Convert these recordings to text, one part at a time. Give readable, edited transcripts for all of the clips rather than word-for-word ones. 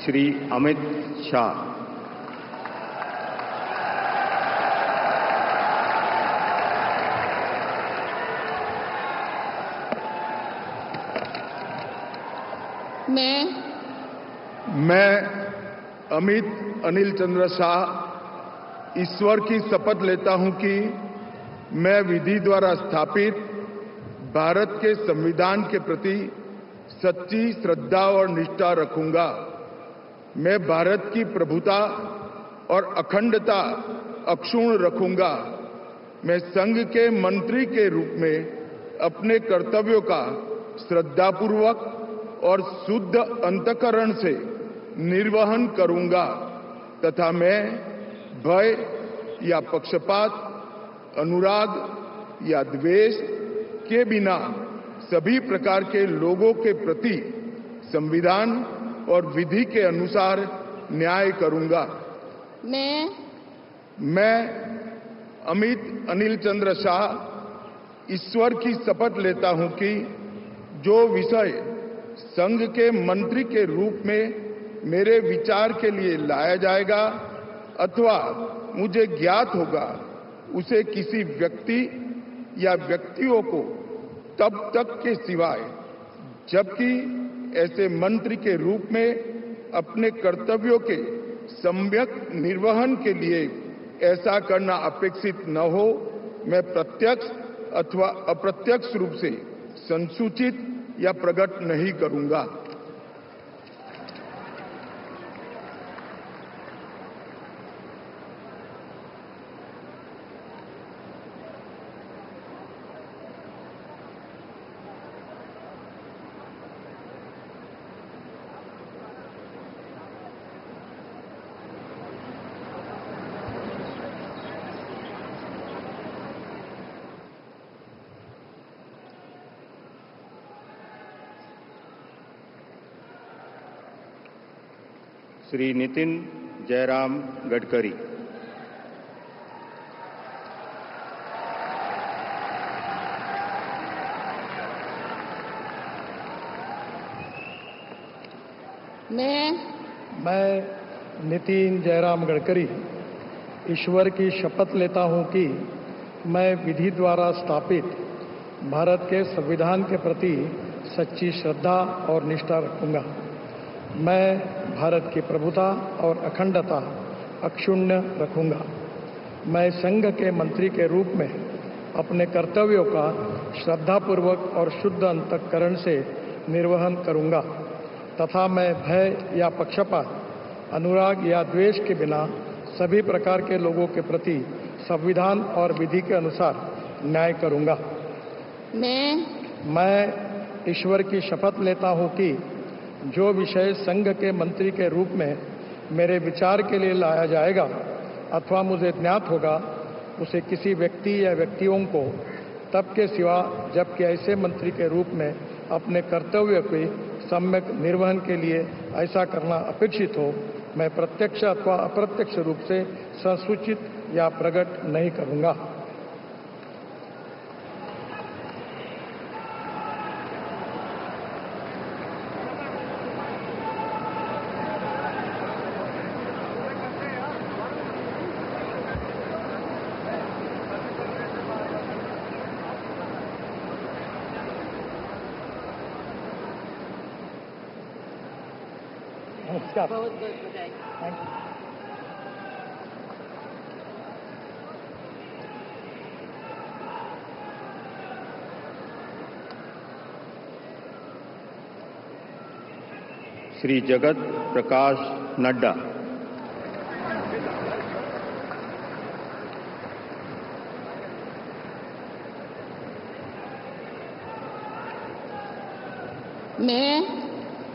श्री अमित शाह। मैं अमित अनिल चंद्र शाह ईश्वर की शपथ लेता हूं कि मैं विधि द्वारा स्थापित भारत के संविधान के प्रति सच्ची श्रद्धा और निष्ठा रखूंगा। मैं भारत की प्रभुता और अखंडता अक्षुण्ण रखूंगा। मैं संघ के मंत्री के रूप में अपने कर्तव्यों का श्रद्धापूर्वक और शुद्ध अंतःकरण से निर्वहन करूंगा तथा मैं भय या पक्षपात, अनुराग या द्वेष के बिना सभी प्रकार के लोगों के प्रति संविधान और विधि के अनुसार न्याय करूंगा। मैं अमित अनिल चंद्र शाह ईश्वर की शपथ लेता हूं कि जो विषय संघ के मंत्री के रूप में मेरे विचार के लिए लाया जाएगा अथवा मुझे ज्ञात होगा, उसे किसी व्यक्ति या व्यक्तियों को तब तक के सिवाय जबकि ऐसे मंत्री के रूप में अपने कर्तव्यों के सम्यक निर्वहन के लिए ऐसा करना अपेक्षित न हो, मैं प्रत्यक्ष अथवा अप्रत्यक्ष रूप से संसूचित या प्रकट नहीं करूंगा। श्री नितिन जयराम गडकरी। मैं नितिन जयराम गडकरी ईश्वर की शपथ लेता हूं कि मैं विधि द्वारा स्थापित भारत के संविधान के प्रति सच्ची श्रद्धा और निष्ठा रखूंगा। मैं भारत की प्रभुता और अखंडता अक्षुण्ण रखूंगा। मैं संघ के मंत्री के रूप में अपने कर्तव्यों का श्रद्धापूर्वक और शुद्ध अंतःकरण से निर्वहन करूंगा तथा मैं भय या पक्षपात, अनुराग या द्वेष के बिना सभी प्रकार के लोगों के प्रति संविधान और विधि के अनुसार न्याय करूंगा। मैं ईश्वर की शपथ लेता हूं कि जो विषय संघ के मंत्री के रूप में मेरे विचार के लिए लाया जाएगा अथवा मुझे ज्ञात होगा, उसे किसी व्यक्ति या व्यक्तियों को तब के सिवा जबकि ऐसे मंत्री के रूप में अपने कर्तव्य के सम्यक निर्वहन के लिए ऐसा करना अपेक्षित हो, मैं प्रत्यक्ष अथवा अप्रत्यक्ष रूप से संसूचित या प्रकट नहीं करूंगा। बहुत बहुत बधाई। Thank you. श्री जगत प्रकाश नड्डा।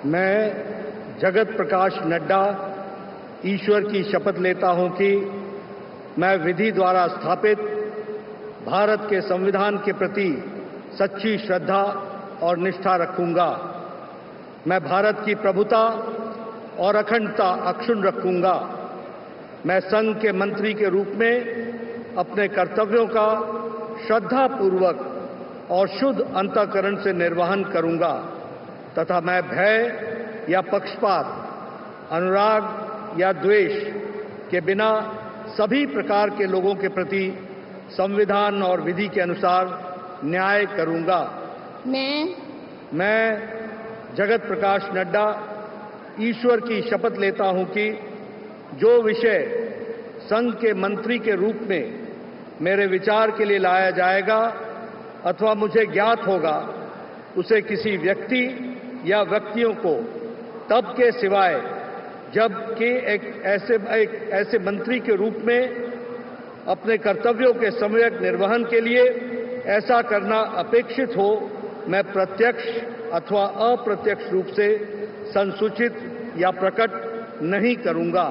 मैं जगत प्रकाश नड्डा ईश्वर की शपथ लेता हूं कि मैं विधि द्वारा स्थापित भारत के संविधान के प्रति सच्ची श्रद्धा और निष्ठा रखूंगा। मैं भारत की प्रभुता और अखंडता अक्षुण्ण रखूंगा। मैं संघ के मंत्री के रूप में अपने कर्तव्यों का श्रद्धापूर्वक और शुद्ध अंतःकरण से निर्वहन करूंगा तथा मैं भय या पक्षपात, अनुराग या द्वेष के बिना सभी प्रकार के लोगों के प्रति संविधान और विधि के अनुसार न्याय करूंगा। मैं जगत प्रकाश नड्डा ईश्वर की शपथ लेता हूं कि जो विषय संघ के मंत्री के रूप में मेरे विचार के लिए लाया जाएगा अथवा मुझे ज्ञात होगा, उसे किसी व्यक्ति या व्यक्तियों को तब के सिवाय जबकि एक ऐसे मंत्री के रूप में अपने कर्तव्यों के सम्यक निर्वहन के लिए ऐसा करना अपेक्षित हो, मैं प्रत्यक्ष अथवा अप्रत्यक्ष रूप से संसूचित या प्रकट नहीं करूंगा।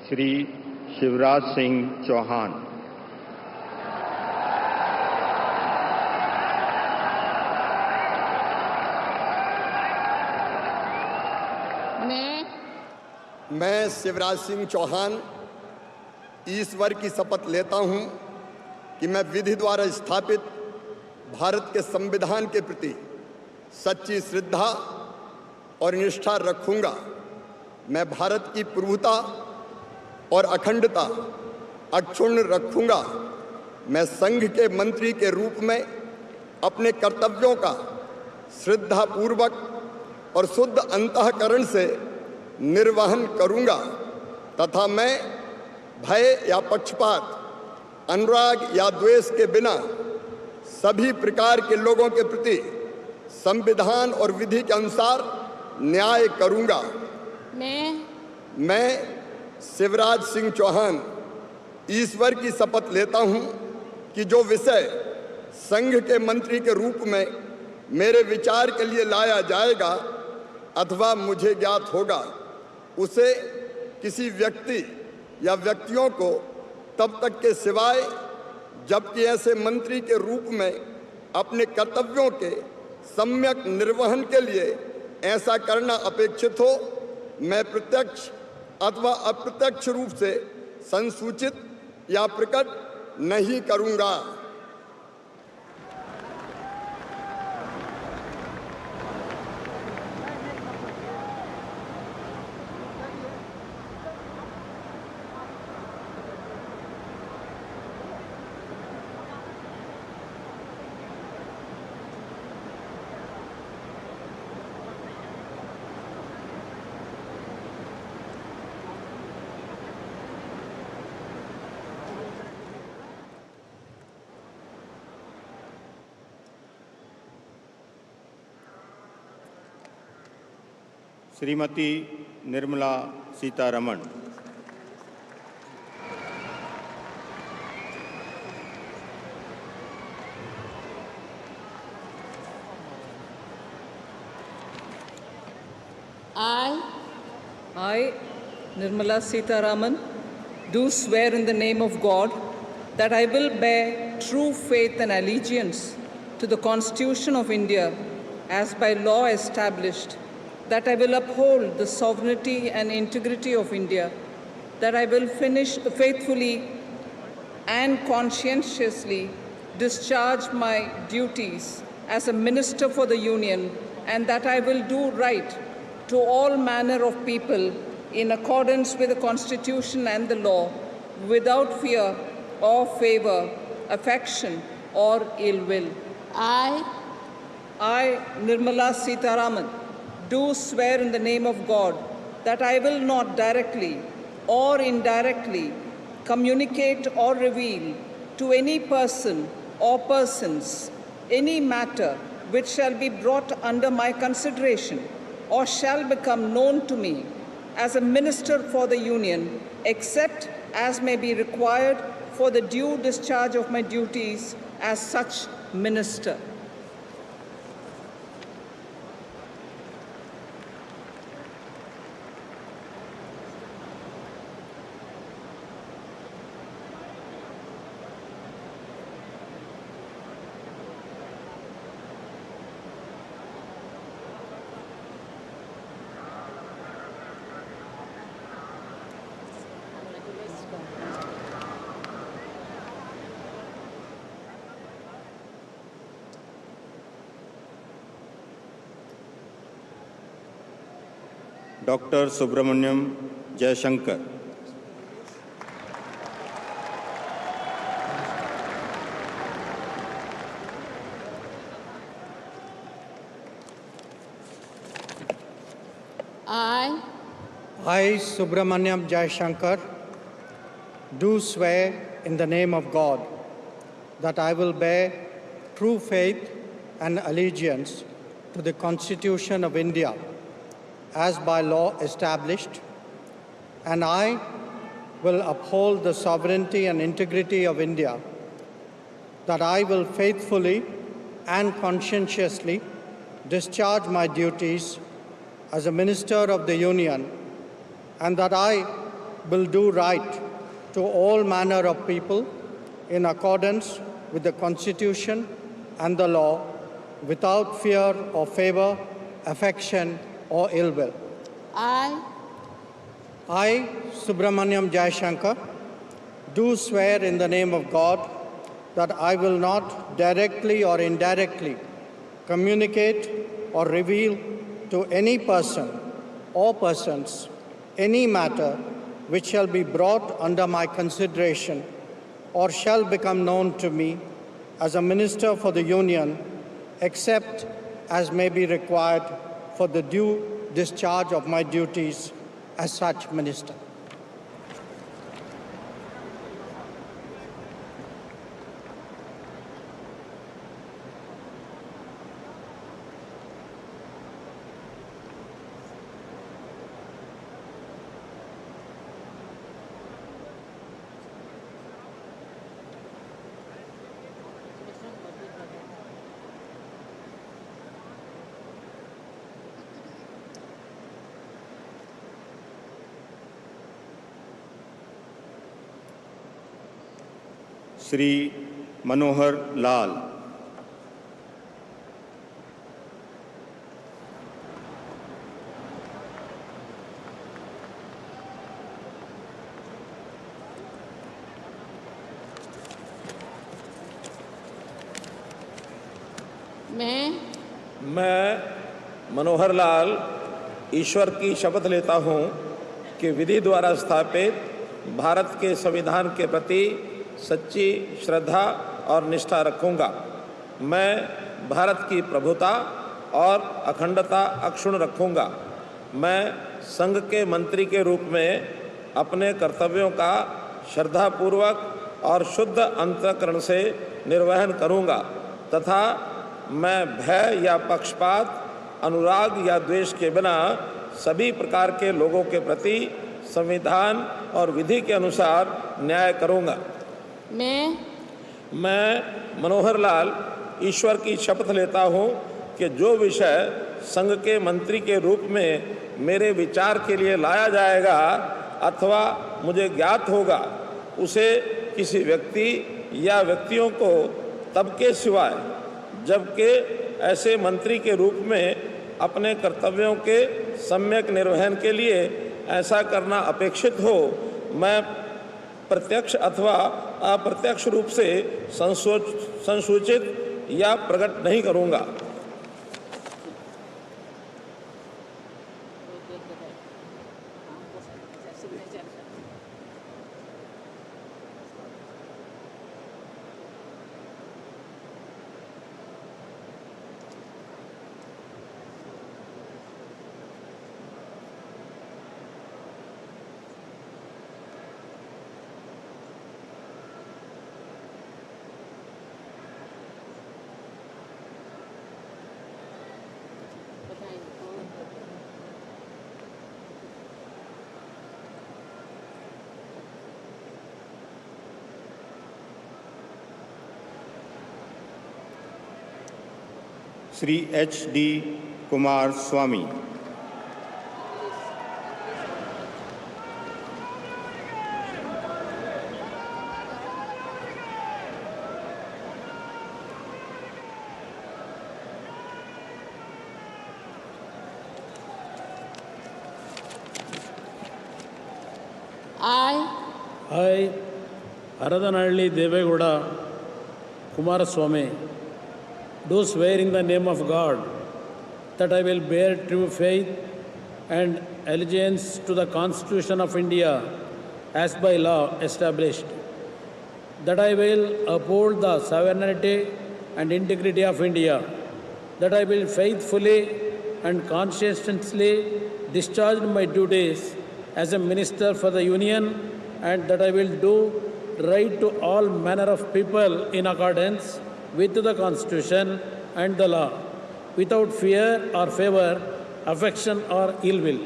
श्री शिवराज सिंह चौहान। मैं शिवराज सिंह चौहान ईश्वर की शपथ लेता हूं कि मैं विधि द्वारा स्थापित भारत के संविधान के प्रति सच्ची श्रद्धा और निष्ठा रखूंगा। मैं भारत की प्रभुता और अखंडता अक्षुण्ण रखूंगा। मैं संघ के मंत्री के रूप में अपने कर्तव्यों का श्रद्धापूर्वक और शुद्ध अंतःकरण से निर्वहन करूंगा तथा मैं भय या पक्षपात, अनुराग या द्वेष के बिना सभी प्रकार के लोगों के प्रति संविधान और विधि के अनुसार न्याय करूंगा। मैं शिवराज सिंह चौहान ईश्वर की शपथ लेता हूं कि जो विषय संघ के मंत्री के रूप में मेरे विचार के लिए लाया जाएगा अथवा मुझे ज्ञात होगा, उसे किसी व्यक्ति या व्यक्तियों को तब तक के सिवाय जबकि ऐसे मंत्री के रूप में अपने कर्तव्यों के सम्यक निर्वहन के लिए ऐसा करना अपेक्षित हो, मैं प्रत्यक्ष अथवा अप्रत्यक्ष रूप से संसूचित या प्रकट नहीं करूंगा। Shrimati Nirmala Sitharaman. I, Nirmala Sitharaman, do swear in the name of God that I will bear true faith and allegiance to the Constitution of India as by law established, that I will uphold the sovereignty and integrity of India, that I will faithfully and conscientiously discharge my duties as a minister for the Union, and that I will do right to all manner of people in accordance with the Constitution and the law, without fear or favor, affection or ill will. I, Nirmala Sitharaman, do swear in the name of God that I will not directly or indirectly communicate or reveal to any person or persons any matter which shall be brought under my consideration or shall become known to me as a minister for the Union, except as may be required for the due discharge of my duties as such minister. Doctor Subrahmanyam Jaishankar. I, Subramanyam Jayashankar, do swear in the name of God that I will bear true faith and allegiance to the Constitution of India as by law established, and I will uphold the sovereignty and integrity of India, that I will faithfully and conscientiously discharge my duties as a Minister of the Union, and that I will do right to all manner of people in accordance with the Constitution and the law, without fear or favor, affection, or ill will. I, Subramanyam Jayashankar, do swear in the name of God that I will not directly or indirectly communicate or reveal to any person or persons any matter which shall be brought under my consideration or shall become known to me as a Minister for the Union, except as may be required for the due discharge of my duties as such minister. Shri Manohar Lal. मैं मनोहर लाल ईश्वर की शपथ लेता हूँ कि विधि द्वारा स्थापित भारत के संविधान के प्रति सच्ची श्रद्धा और निष्ठा रखूँगा। मैं भारत की प्रभुता और अखंडता अक्षुण्ण रखूँगा। मैं संघ के मंत्री के रूप में अपने कर्तव्यों का श्रद्धापूर्वक और शुद्ध अंतःकरण से निर्वहन करूँगा तथा मैं भय या पक्षपात, अनुराग या द्वेष के बिना सभी प्रकार के लोगों के प्रति संविधान और विधि के अनुसार न्याय करूँगा। मैं मनोहर लाल ईश्वर की शपथ लेता हूँ कि जो विषय संघ के मंत्री के रूप में मेरे विचार के लिए लाया जाएगा अथवा मुझे ज्ञात होगा, उसे किसी व्यक्ति या व्यक्तियों को तब के सिवाय जबकि ऐसे मंत्री के रूप में अपने कर्तव्यों के सम्यक निर्वहन के लिए ऐसा करना अपेक्षित हो, मैं प्रत्यक्ष अथवा अप्रत्यक्ष रूप से संसूचित या प्रकट नहीं करूँगा। Shri HD Kumar Swami. I, Aradanalli Devegowda Kumaraswamy, do swear in the name of God that I will bear true faith and allegiance to the Constitution of India as by law established, that I will uphold the sovereignty and integrity of India, that I will faithfully and conscientiously discharge my duties as a Minister for the Union, and that I will do right to all manner of people in accordance with the Constitution and the law, without fear or favor, affection or ill will.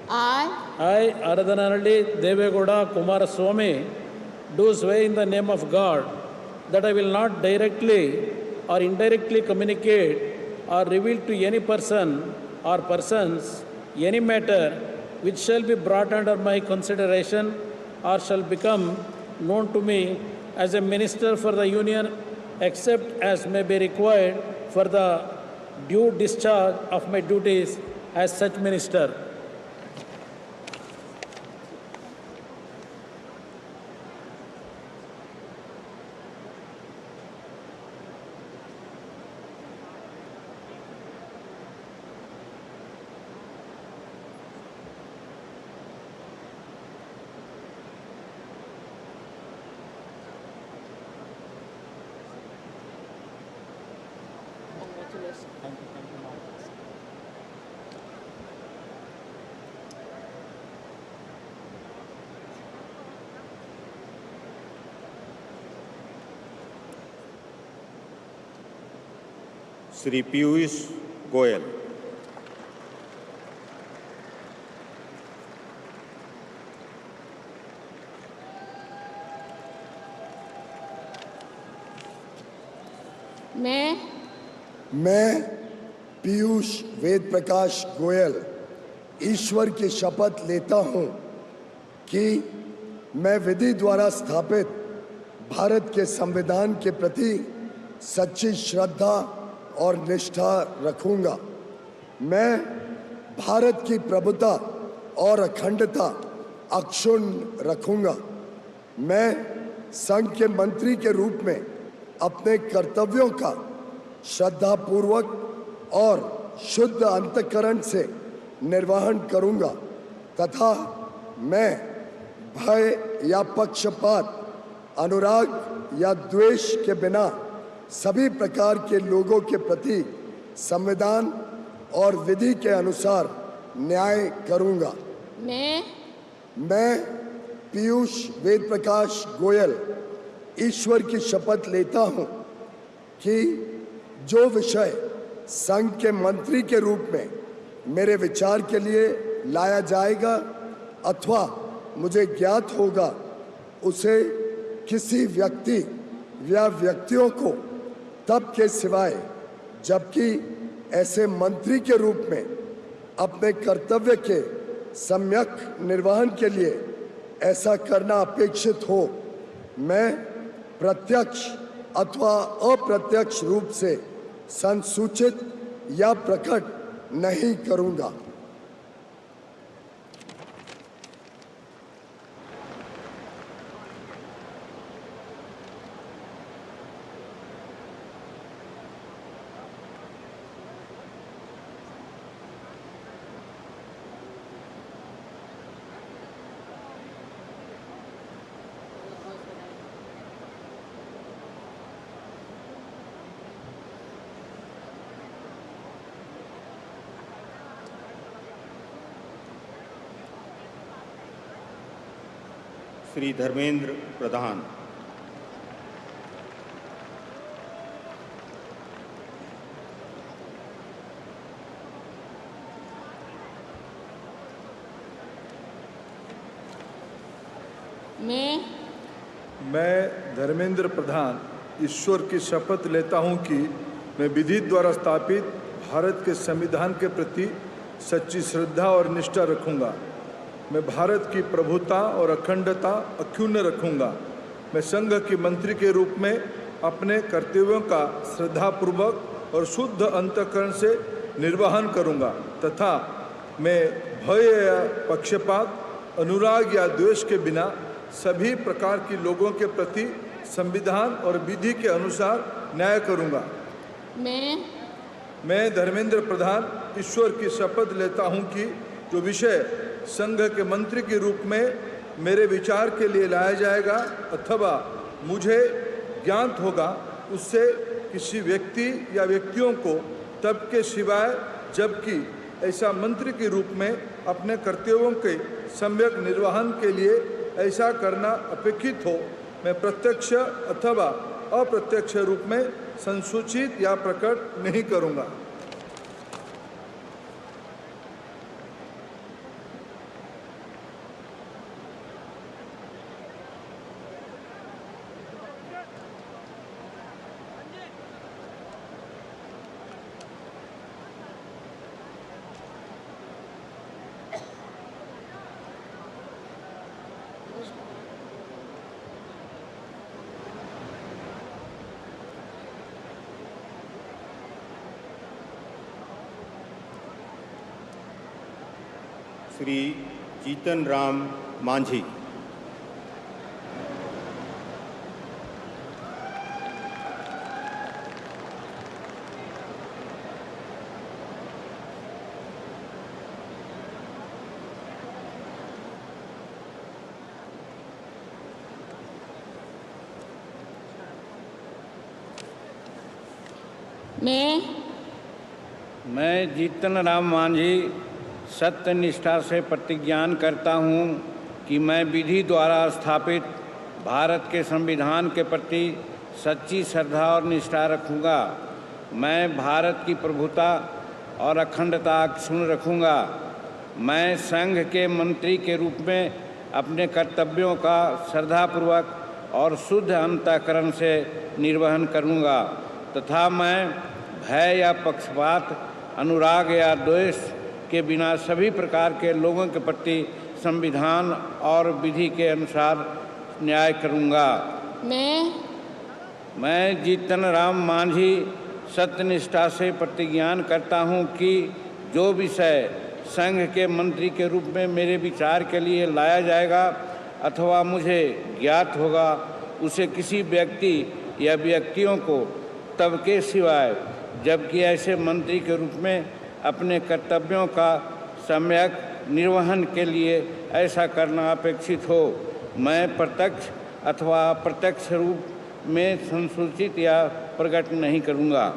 I, Aradanalli Devegowda Kumaraswamy, do swear in the name of God that I will not directly or indirectly communicate or reveal to any person or persons any matter which shall be brought under my consideration or shall become known to me as a Minister for the Union, except as may be required for the due discharge of my duties as such Minister. Shri Piyush Goyal. मैं पीयूष वेद प्रकाश गोयल ईश्वर की शपथ लेता हूं कि मैं विधि द्वारा स्थापित भारत के संविधान के प्रति सच्ची श्रद्धा और निष्ठा रखूंगा। मैं भारत की प्रभुता और अखंडता अक्षुण्ण रखूंगा। मैं संघ के मंत्री के रूप में अपने कर्तव्यों का श्रद्धापूर्वक और शुद्ध अंतःकरण से निर्वहन करूंगा तथा मैं भय या पक्षपात, अनुराग या द्वेष के बिना सभी प्रकार के लोगों के प्रति संविधान और विधि के अनुसार न्याय करूंगा। मैं पीयूष वेद प्रकाश गोयल ईश्वर की शपथ लेता हूं कि जो विषय संघ के मंत्री के रूप में मेरे विचार के लिए लाया जाएगा अथवा मुझे ज्ञात होगा, उसे किसी व्यक्ति या व्यक्तियों को तब के सिवाय जबकि ऐसे मंत्री के रूप में अपने कर्तव्य के सम्यक निर्वहन के लिए ऐसा करना अपेक्षित हो, मैं प्रत्यक्ष अथवा अप्रत्यक्ष रूप से संसूचित या प्रकट नहीं करूंगा। श्री धर्मेंद्र प्रधान। मैं धर्मेंद्र प्रधान ईश्वर की शपथ लेता हूं कि मैं विधि द्वारा स्थापित भारत के संविधान के प्रति सच्ची श्रद्धा और निष्ठा रखूंगा। मैं भारत की प्रभुता और अखंडता अक्षुण्ण रखूंगा। मैं संघ के मंत्री के रूप में अपने कर्तव्यों का श्रद्धापूर्वक और शुद्ध अंतःकरण से निर्वहन करूंगा तथा मैं भय या पक्षपात, अनुराग या द्वेष के बिना सभी प्रकार के लोगों के प्रति संविधान और विधि के अनुसार न्याय करूंगा। मैं धर्मेंद्र प्रधान ईश्वर की शपथ लेता हूं कि जो विषय संघ के मंत्री के रूप में मेरे विचार के लिए लाया जाएगा अथवा मुझे ज्ञात होगा उससे किसी व्यक्ति या व्यक्तियों को तब के सिवाय जबकि ऐसा मंत्री के रूप में अपने कर्तव्यों के सम्यक निर्वहन के लिए ऐसा करना अपेक्षित हो, मैं प्रत्यक्ष अथवा अप्रत्यक्ष रूप में संसूचित या प्रकट नहीं करूंगा। श्री जीतन राम मांझी। मैं जीतन राम मांझी सत्य निष्ठा से प्रतिज्ञान करता हूँ कि मैं विधि द्वारा स्थापित भारत के संविधान के प्रति सच्ची श्रद्धा और निष्ठा रखूँगा। मैं भारत की प्रभुता और अखंडता अक्षुण्ण रखूँगा। मैं संघ के मंत्री के रूप में अपने कर्तव्यों का श्रद्धापूर्वक और शुद्ध अंतःकरण से निर्वहन करूँगा तथा मैं भय या पक्षपात, अनुराग या द्वेष के बिना सभी प्रकार के लोगों के प्रति संविधान और विधि के अनुसार न्याय करूंगा। मैं जीतन राम मांझी सत्यनिष्ठा से प्रतिज्ञान करता हूं कि जो विषय संघ के मंत्री के रूप में मेरे विचार के लिए लाया जाएगा अथवा मुझे ज्ञात होगा उसे किसी व्यक्ति या व्यक्तियों को तब के सिवाय जबकि ऐसे मंत्री के रूप में अपने कर्तव्यों का सम्यक निर्वहन के लिए ऐसा करना अपेक्षित हो, मैं प्रत्यक्ष अथवा अप्रत्यक्ष रूप में संसूचित या प्रकट नहीं करूँगा।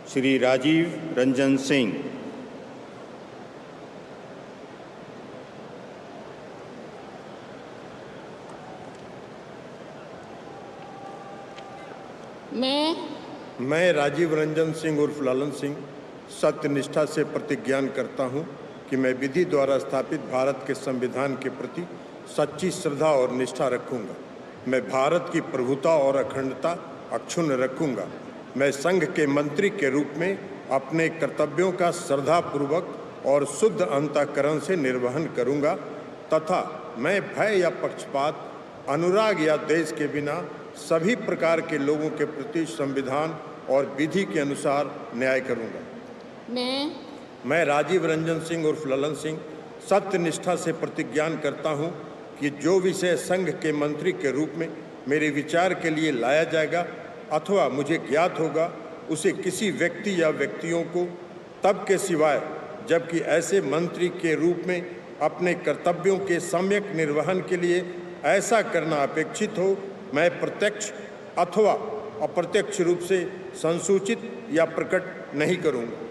श्री राजीव रंजन सिंह। मैं राजीव रंजन सिंह उर्फ लालन सिंह सत्यनिष्ठा से प्रतिज्ञान करता हूं कि मैं विधि द्वारा स्थापित भारत के संविधान के प्रति सच्ची श्रद्धा और निष्ठा रखूंगा। मैं भारत की प्रभुता और अखंडता अक्षुण्ण रखूंगा। मैं संघ के मंत्री के रूप में अपने कर्तव्यों का श्रद्धापूर्वक और शुद्ध अंतःकरण से निर्वहन करूंगा तथा मैं भय या पक्षपात, अनुराग या द्वेष के बिना सभी प्रकार के लोगों के प्रति संविधान और विधि के अनुसार न्याय करूंगा। मैं राजीव रंजन सिंह उर्फ ललन सिंह सत्य निष्ठा से प्रतिज्ञान करता हूं कि जो विषय संघ के मंत्री के रूप में मेरे विचार के लिए लाया जाएगा अथवा मुझे ज्ञात होगा, उसे किसी व्यक्ति या व्यक्तियों को तब के सिवाय जबकि ऐसे मंत्री के रूप में अपने कर्तव्यों के सम्यक निर्वहन के लिए ऐसा करना अपेक्षित हो, मैं प्रत्यक्ष अथवा अप्रत्यक्ष रूप से संसूचित या प्रकट नहीं करूंगा।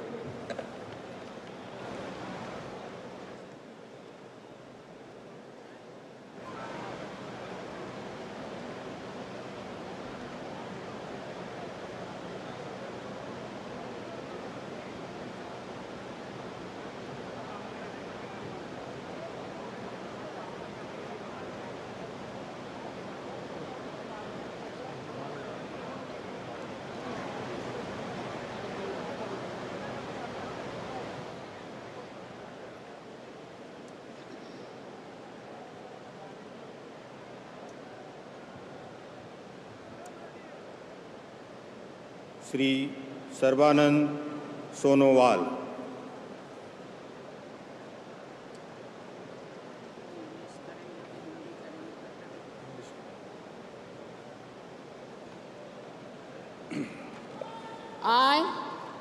Shri Sarbananda Sonowal.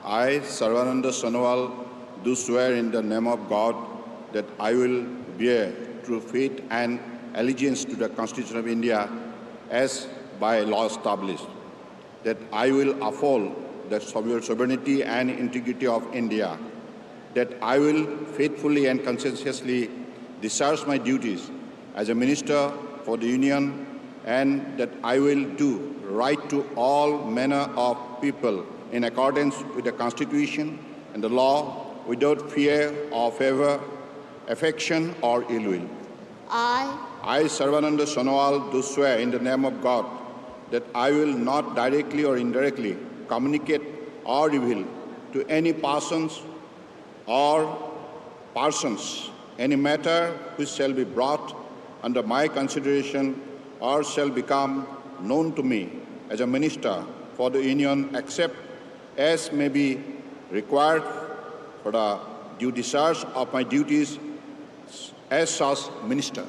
I, Sarvananda Sonowal, do swear in the name of God that I will bear true faith and allegiance to the Constitution of India as by law established, that I will uphold the sovereignty and integrity of India, that I will faithfully and conscientiously discharge my duties as a minister for the Union, and that I will do right to all manner of people in accordance with the Constitution and the law, without fear or favor, affection or ill will. I, Sarvananda Sonowal, do swear in the name of God that I will not directly or indirectly communicate or reveal to any persons any matter which shall be brought under my consideration or shall become known to me as a minister for the Union, except as may be required for the due discharge of my duties as such minister.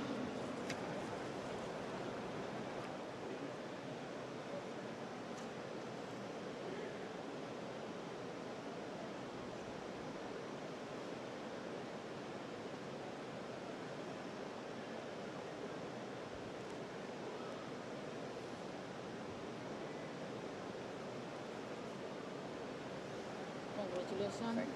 Congratulations.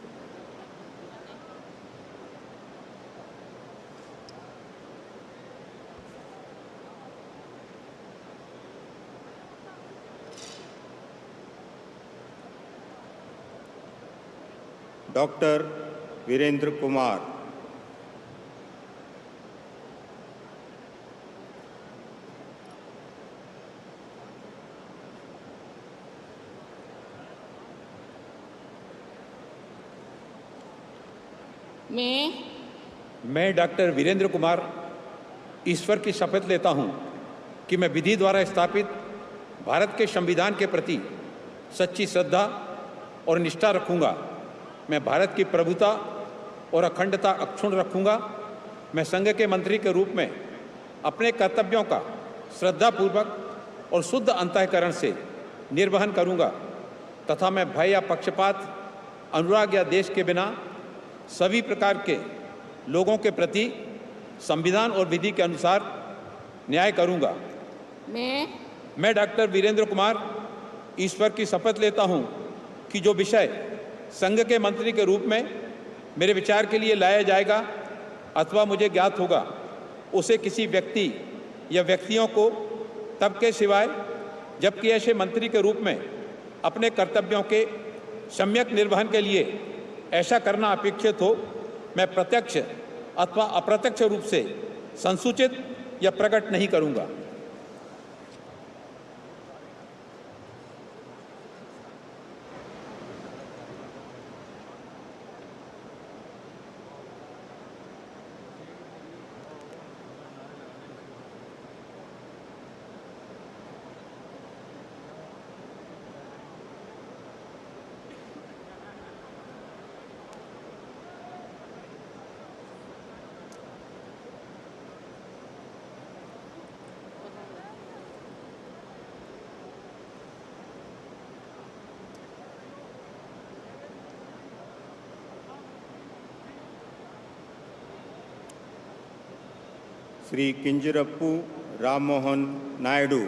Doctor Virendra Kumar. मैं doctor Virendra Kumar ईश्वर की शपथ लेता हूं कि मैं विधि द्वारा स्थापित भारत के संविधान के प्रति सच्ची श्रद्धा और निष्ठा रखूंगा। मैं भारत की प्रभुता और अखंडता अक्षुण्ण रखूंगा। मैं संघ के मंत्री के रूप में अपने कर्तव्यों का श्रद्धापूर्वक और शुद्ध अंतःकरण से निर्वहन करूंगा तथा मैं भय या पक्षपात, अनुराग या देश के बिना सभी प्रकार के लोगों के प्रति संविधान और विधि के अनुसार न्याय करूंगा। मैं डॉक्टर वीरेंद्र कुमार ईश्वर की शपथ लेता हूं कि जो विषय संघ के मंत्री के रूप में मेरे विचार के लिए लाया जाएगा अथवा मुझे ज्ञात होगा, उसे किसी व्यक्ति या व्यक्तियों को तब के सिवाय जबकि ऐसे मंत्री के रूप में अपने कर्तव्यों के सम्यक निर्वहन के लिए ऐसा करना अपेक्षित हो, मैं प्रत्यक्ष अथवा अप्रत्यक्ष रूप से संसूचित या प्रकट नहीं करूंगा। Shri किंजरप्पू Rammohan Naidu,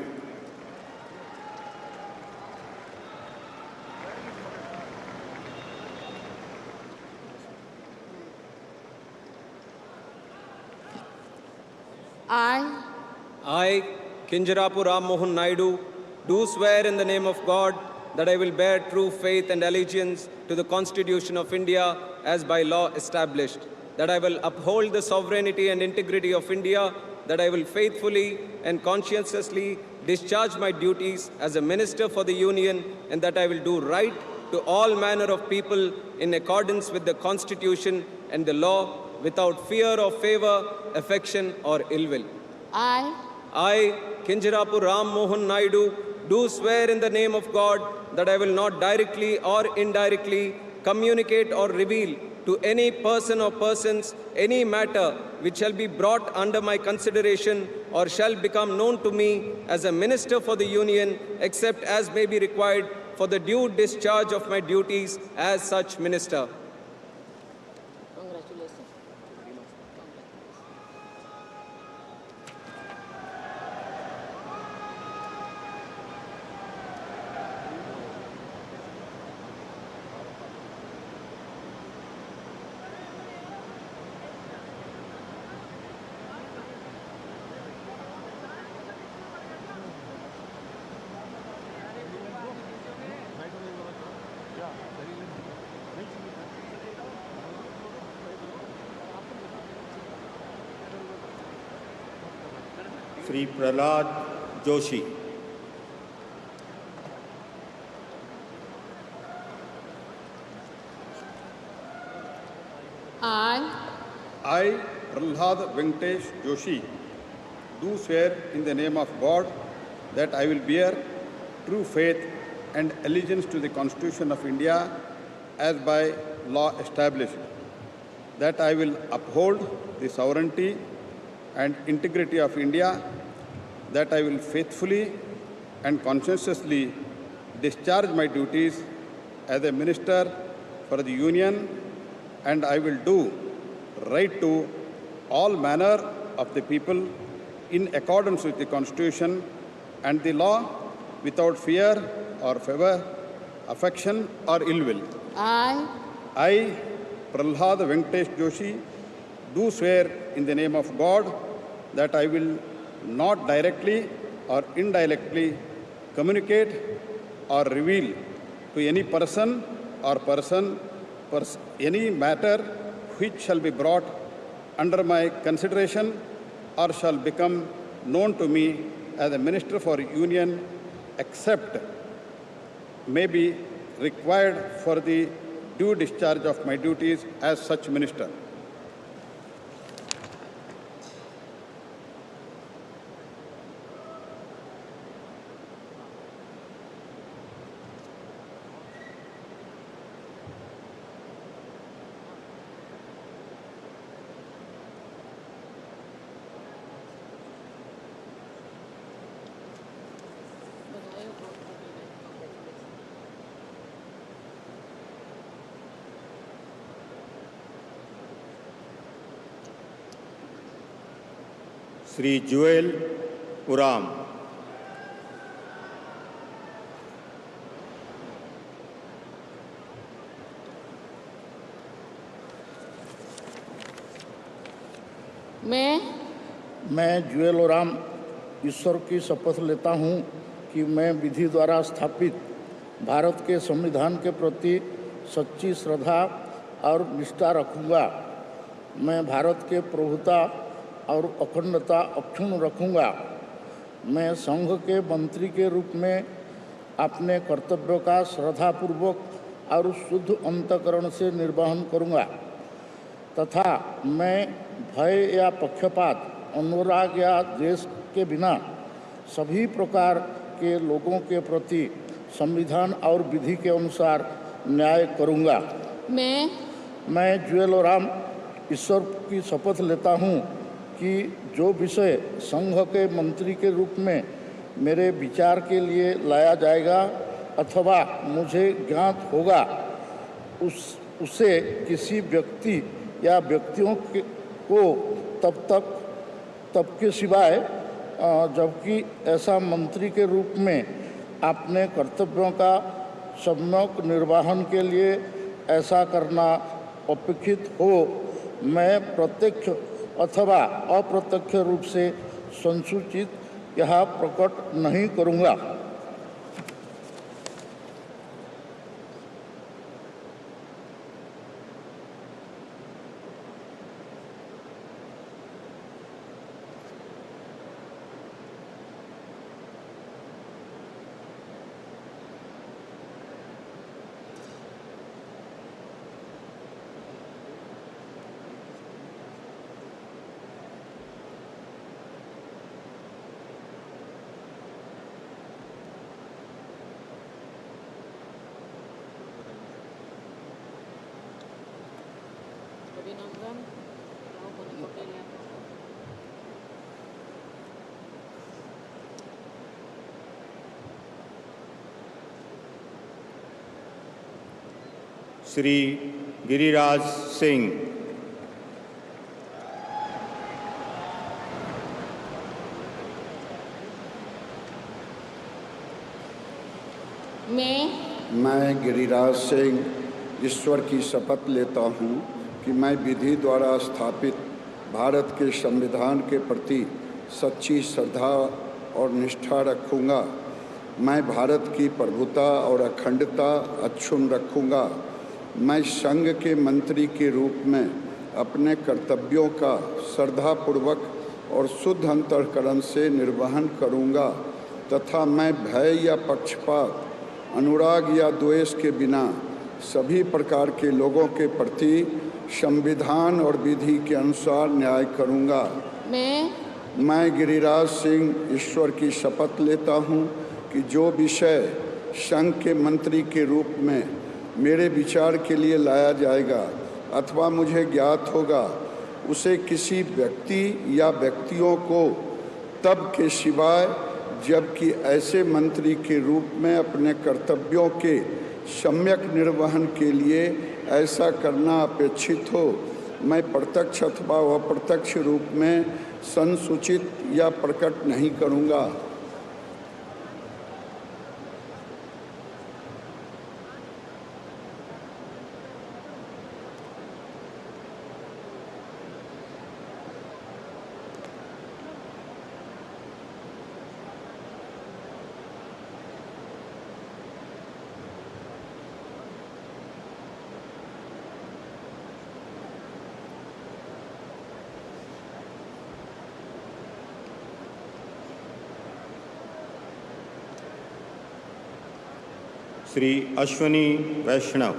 I, Kinjarapu Ram Mohan Naidu, do swear in the name of God that I will bear true faith and allegiance to the Constitution of India as by law established, that I will uphold the sovereignty and integrity of India, that I will faithfully and conscientiously discharge my duties as a Minister for the Union, and that I will do right to all manner of people in accordance with the Constitution and the law, without fear or favor, affection or ill will. I, Kinjarapu Ram Mohan Naidu, do swear in the name of God that I will not directly or indirectly communicate or reveal to any person or persons any matter which shall be brought under my consideration or shall become known to me as a Minister for the Union, except as may be required for the due discharge of my duties as such Minister. Shri Prahlad Joshi, I, Prahlad Venkatesh Joshi, do swear in the name of God that I will bear true faith and allegiance to the Constitution of India as by law established, that I will uphold the sovereignty and integrity of India, that I will faithfully and conscientiously discharge my duties as a Minister for the Union, and I will do right to all manner of the people in accordance with the Constitution and the law, without fear or favor, affection or ill will. I, Prahlad Venkatesh Joshi, do swear in the name of God that I will not directly or indirectly communicate or reveal to any person or any matter which shall be brought under my consideration or shall become known to me as a Minister for Union, except may be required for the due discharge of my duties as such Minister. Shri जुएल उराम, मैं जुएल उराम ईश्वर की शपथ लेता हूँ कि मैं विधि द्वारा स्थापित भारत के संविधान के प्रति सच्ची श्रद्धा और निष्ठा रखूँगा। मैं भारत के प्रभुता और अखंडता अक्षुण्ण रखूँगा। मैं संघ के मंत्री के रूप में अपने कर्तव्यों का श्रद्धापूर्वक और शुद्ध अंतःकरण से निर्वहन करूँगा तथा मैं भय या पक्षपात, अनुराग या द्वेष के बिना सभी प्रकार के लोगों के प्रति संविधान और विधि के अनुसार न्याय करूँगा। मैं जुएल उराम ईश्वर की शपथ लेता हूँ कि जो विषय संघ के मंत्री के रूप में मेरे विचार के लिए लाया जाएगा अथवा मुझे ज्ञात होगा, उसे किसी व्यक्ति या व्यक्तियों को तब तक तब के सिवाय जबकि ऐसा मंत्री के रूप में अपने कर्तव्यों का सम्यक निर्वहन के लिए ऐसा करना अपेक्षित हो, मैं प्रत्यक्ष अथवा अप्रत्यक्ष रूप से संसूचित यह प्रकट नहीं करूँगा। श्री गिरिराज सिंह। मैं गिरिराज सिंह ईश्वर की शपथ लेता हूँ कि मैं विधि द्वारा स्थापित भारत के संविधान के प्रति सच्ची श्रद्धा और निष्ठा रखूँगा। मैं भारत की प्रभुता और अखंडता अक्षुण्ण रखूँगा। मैं संघ के मंत्री के रूप में अपने कर्तव्यों का श्रद्धापूर्वक और शुद्ध अंतःकरण से निर्वहन करूँगा तथा मैं भय या पक्षपात, अनुराग या द्वेष के बिना सभी प्रकार के लोगों के प्रति संविधान और विधि के अनुसार न्याय करूँगा। मैं गिरिराज सिंह ईश्वर की शपथ लेता हूँ कि जो विषय संघ के मंत्री के रूप में मेरे विचार के लिए लाया जाएगा अथवा मुझे ज्ञात होगा, उसे किसी व्यक्ति या व्यक्तियों को तब के सिवाय जबकि ऐसे मंत्री के रूप में अपने कर्तव्यों के सम्यक निर्वहन के लिए ऐसा करना अपेक्षित हो, मैं प्रत्यक्ष अथवा अप्रत्यक्ष रूप में संसूचित या प्रकट नहीं करूँगा। श्री अश्विनी वैष्णव।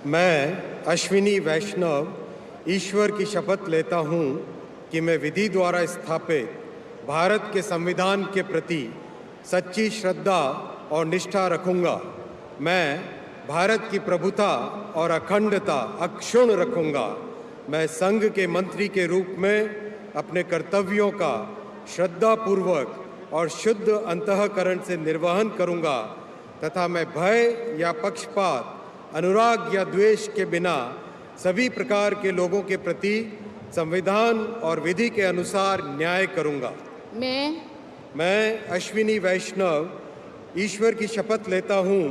मैं अश्विनी वैष्णव ईश्वर की शपथ लेता हूँ कि मैं विधि द्वारा स्थापित भारत के संविधान के प्रति सच्ची श्रद्धा और निष्ठा रखूँगा। मैं भारत की प्रभुता और अखंडता अक्षुण्ण रखूँगा। मैं संघ के मंत्री के रूप में अपने कर्तव्यों का श्रद्धापूर्वक और शुद्ध अंतःकरण से निर्वहन करूँगा तथा मैं भय या पक्षपात, अनुराग या द्वेष के बिना सभी प्रकार के लोगों के प्रति संविधान और विधि के अनुसार न्याय करूँगा। मैं अश्विनी वैष्णव ईश्वर की शपथ लेता हूँ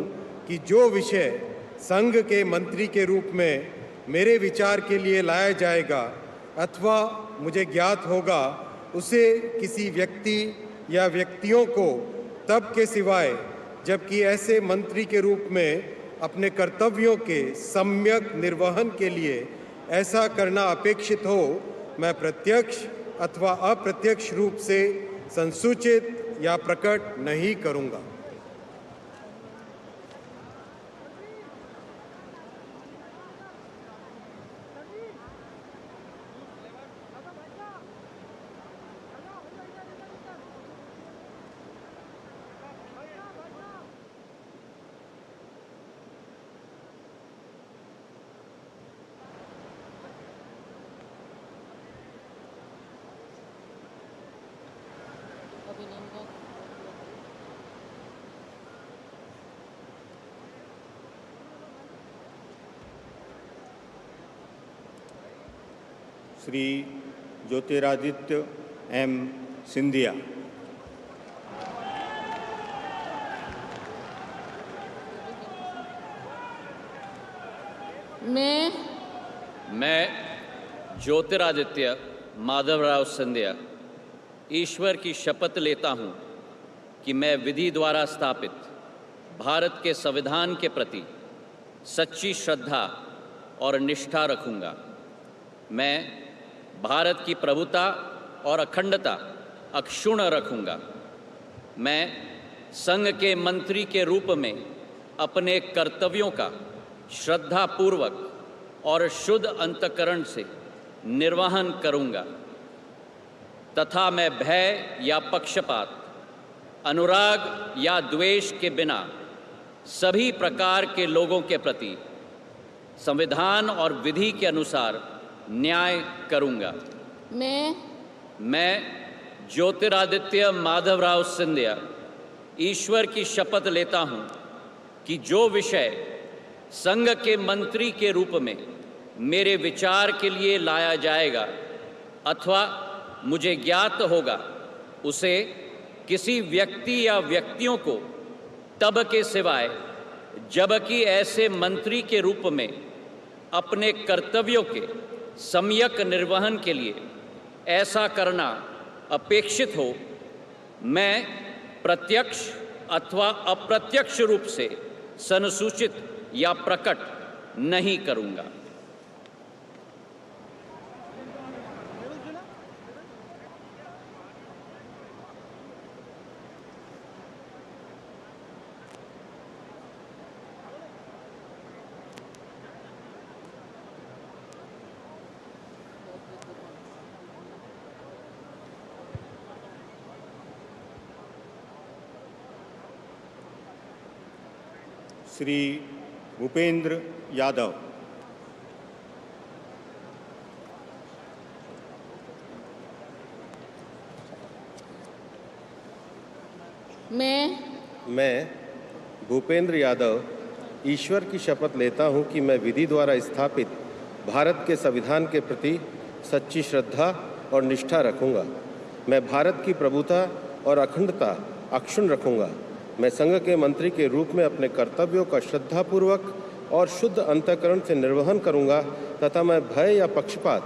कि जो विषय संघ के मंत्री के रूप में मेरे विचार के लिए लाया जाएगा अथवा मुझे ज्ञात होगा, उसे किसी व्यक्ति या व्यक्तियों को तब के सिवाय जबकि ऐसे मंत्री के रूप में अपने कर्तव्यों के सम्यक निर्वहन के लिए ऐसा करना अपेक्षित हो, मैं प्रत्यक्ष अथवा अप्रत्यक्ष रूप से संसूचित या प्रकट नहीं करूँगा। श्री ज्योतिरादित्य एम सिंधिया। मैं ज्योतिरादित्य माधवराव सिंधिया ईश्वर की शपथ लेता हूँ कि मैं विधि द्वारा स्थापित भारत के संविधान के प्रति सच्ची श्रद्धा और निष्ठा रखूँगा। मैं भारत की प्रभुता और अखंडता अक्षुण्ण रखूँगा। मैं संघ के मंत्री के रूप में अपने कर्तव्यों का श्रद्धापूर्वक और शुद्ध अंतःकरण से निर्वहन करूँगा तथा मैं भय या पक्षपात, अनुराग या द्वेष के बिना सभी प्रकार के लोगों के प्रति संविधान और विधि के अनुसार न्याय करूँगा। मैं ज्योतिरादित्य माधवराव सिंधिया ईश्वर की शपथ लेता हूँ कि जो विषय संघ के मंत्री के रूप में मेरे विचार के लिए लाया जाएगा अथवा मुझे ज्ञात होगा, उसे किसी व्यक्ति या व्यक्तियों को तब के सिवाय जबकि ऐसे मंत्री के रूप में अपने कर्तव्यों के सम्यक निर्वहन के लिए ऐसा करना अपेक्षित हो, मैं प्रत्यक्ष अथवा अप्रत्यक्ष रूप से संसूचित या प्रकट नहीं करूँगा। श्री भूपेंद्र यादव। मैं भूपेंद्र यादव ईश्वर की शपथ लेता हूं कि मैं विधि द्वारा स्थापित भारत के संविधान के प्रति सच्ची श्रद्धा और निष्ठा रखूंगा। मैं भारत की प्रभुता और अखंडता अक्षुण्ण रखूंगा। मैं संघ के मंत्री के रूप में अपने कर्तव्यों का श्रद्धापूर्वक और शुद्ध अंतःकरण से निर्वहन करूंगा तथा मैं भय या पक्षपात,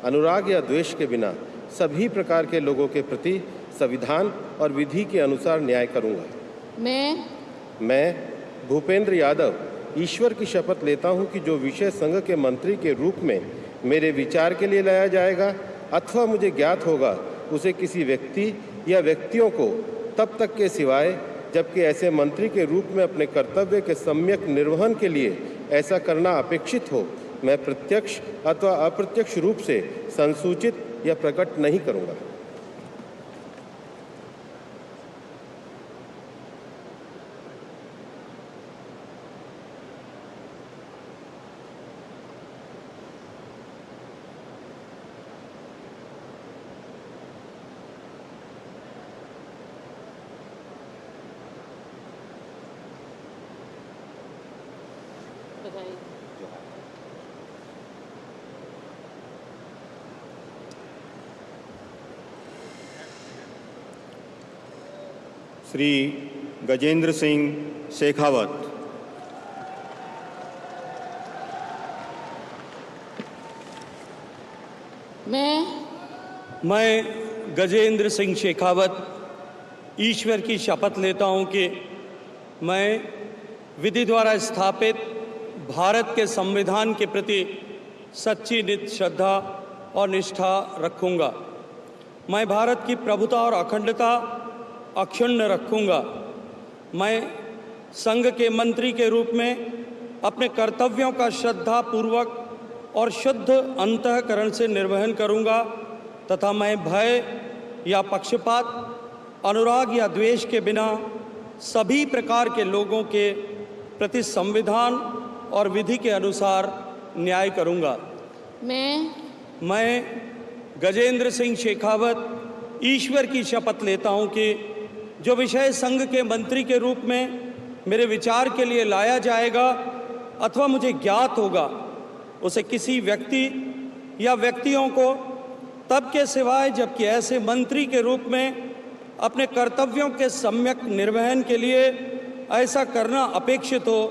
अनुराग या द्वेष के बिना सभी प्रकार के लोगों के प्रति संविधान और विधि के अनुसार न्याय करूंगा। मैं भूपेंद्र यादव ईश्वर की शपथ लेता हूं कि जो विषय संघ के मंत्री के रूप में मेरे विचार के लिए लाया जाएगा अथवा मुझे ज्ञात होगा, उसे किसी व्यक्ति या व्यक्तियों को तब तक के सिवाय जबकि ऐसे मंत्री के रूप में अपने कर्तव्य के सम्यक निर्वहन के लिए ऐसा करना अपेक्षित हो, मैं प्रत्यक्ष अथवा अप्रत्यक्ष रूप से संसूचित या प्रकट नहीं करूँगा। श्री गजेंद्र सिंह शेखावत। मैं गजेंद्र सिंह शेखावत ईश्वर की शपथ लेता हूं कि मैं विधि द्वारा स्थापित भारत के संविधान के प्रति सच्ची नित श्रद्धा और निष्ठा रखूंगा। मैं भारत की प्रभुता और अखंडता अक्षुण्ण रखूंगा। मैं संघ के मंत्री के रूप में अपने कर्तव्यों का श्रद्धापूर्वक और शुद्ध अंतःकरण से निर्वहन करूंगा तथा मैं भय या पक्षपात, अनुराग या द्वेष के बिना सभी प्रकार के लोगों के प्रति संविधान और विधि के अनुसार न्याय करूंगा। मैं गजेंद्र सिंह शेखावत ईश्वर की शपथ लेता हूं कि जो विषय संघ के मंत्री के रूप में मेरे विचार के लिए लाया जाएगा अथवा मुझे ज्ञात होगा, उसे किसी व्यक्ति या व्यक्तियों को तब के सिवाय जबकि ऐसे मंत्री के रूप में अपने कर्तव्यों के सम्यक निर्वहन के लिए ऐसा करना अपेक्षित हो,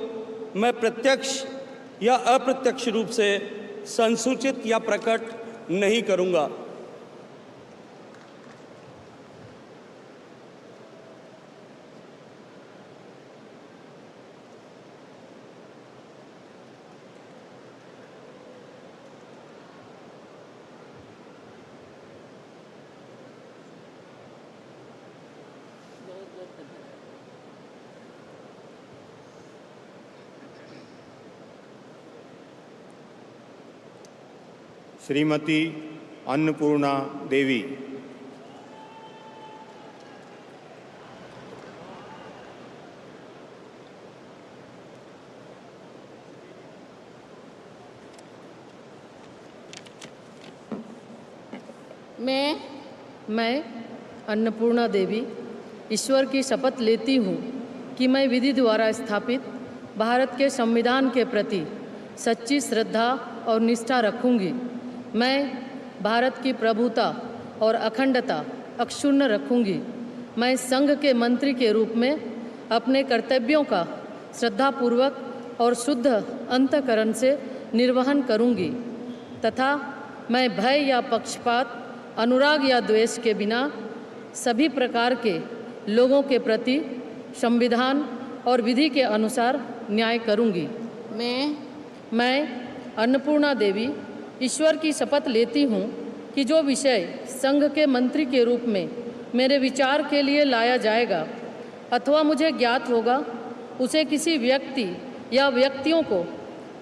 मैं प्रत्यक्ष या अप्रत्यक्ष रूप से संसूचित या प्रकट नहीं करूँगा। श्रीमती अन्नपूर्णा देवी। मैं अन्नपूर्णा देवी ईश्वर की शपथ लेती हूँ कि मैं विधि द्वारा स्थापित भारत के संविधान के प्रति सच्ची श्रद्धा और निष्ठा रखूँगी। मैं भारत की प्रभुता और अखंडता अक्षुण्ण रखूँगी। मैं संघ के मंत्री के रूप में अपने कर्तव्यों का श्रद्धापूर्वक और शुद्ध अंतःकरण से निर्वहन करूँगी तथा मैं भय या पक्षपात, अनुराग या द्वेष के बिना सभी प्रकार के लोगों के प्रति संविधान और विधि के अनुसार न्याय करूँगी। मैं अन्नपूर्णा देवी ईश्वर की शपथ लेती हूँ कि जो विषय संघ के मंत्री के रूप में मेरे विचार के लिए लाया जाएगा अथवा मुझे ज्ञात होगा, उसे किसी व्यक्ति या व्यक्तियों को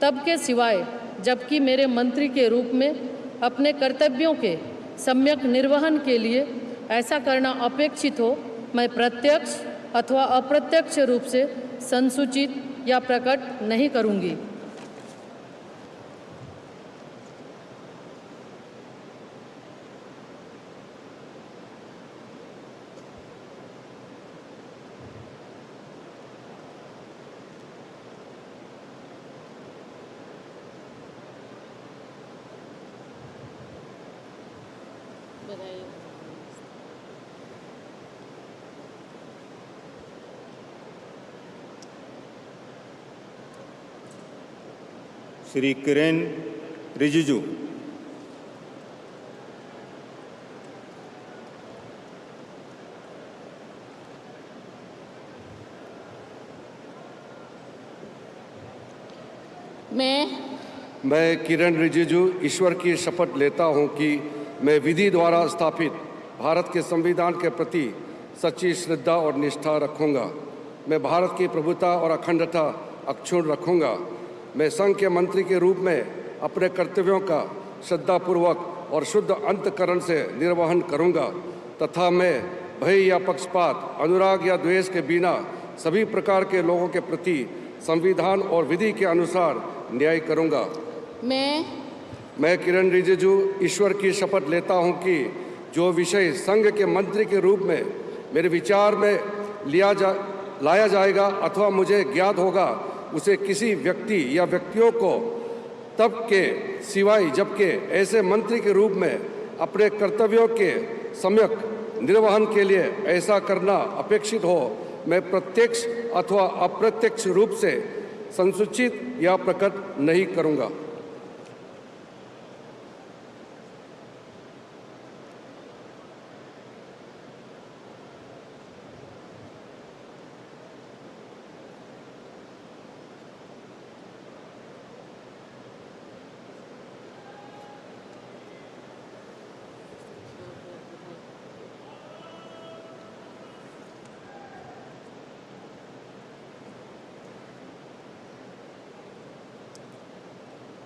तब के सिवाय जबकि मेरे मंत्री के रूप में अपने कर्तव्यों के सम्यक निर्वहन के लिए ऐसा करना अपेक्षित हो, मैं प्रत्यक्ष अथवा अप्रत्यक्ष रूप से संसूचित या प्रकट नहीं करूँगी। श्री किरेन रिजिजू। मैं किरेन रिजिजू ईश्वर की शपथ लेता हूं कि मैं विधि द्वारा स्थापित भारत के संविधान के प्रति सच्ची श्रद्धा और निष्ठा रखूंगा। मैं भारत की प्रभुता और अखंडता अक्षुण्ण रखूंगा। मैं संघ के मंत्री के रूप में अपने कर्तव्यों का श्रद्धापूर्वक और शुद्ध अंतःकरण से निर्वहन करूंगा तथा मैं भय या पक्षपात, अनुराग या द्वेष के बिना सभी प्रकार के लोगों के प्रति संविधान और विधि के अनुसार न्याय करूंगा। मैं किरेन रिजिजू ईश्वर की शपथ लेता हूं कि जो विषय संघ के मंत्री के रूप में मेरे विचार में लाया जाएगा अथवा मुझे ज्ञात होगा, उसे किसी व्यक्ति या व्यक्तियों को तब के सिवाय जबकि ऐसे मंत्री के रूप में अपने कर्तव्यों के सम्यक निर्वहन के लिए ऐसा करना अपेक्षित हो, मैं प्रत्यक्ष अथवा अप्रत्यक्ष रूप से संसूचित या प्रकट नहीं करूंगा।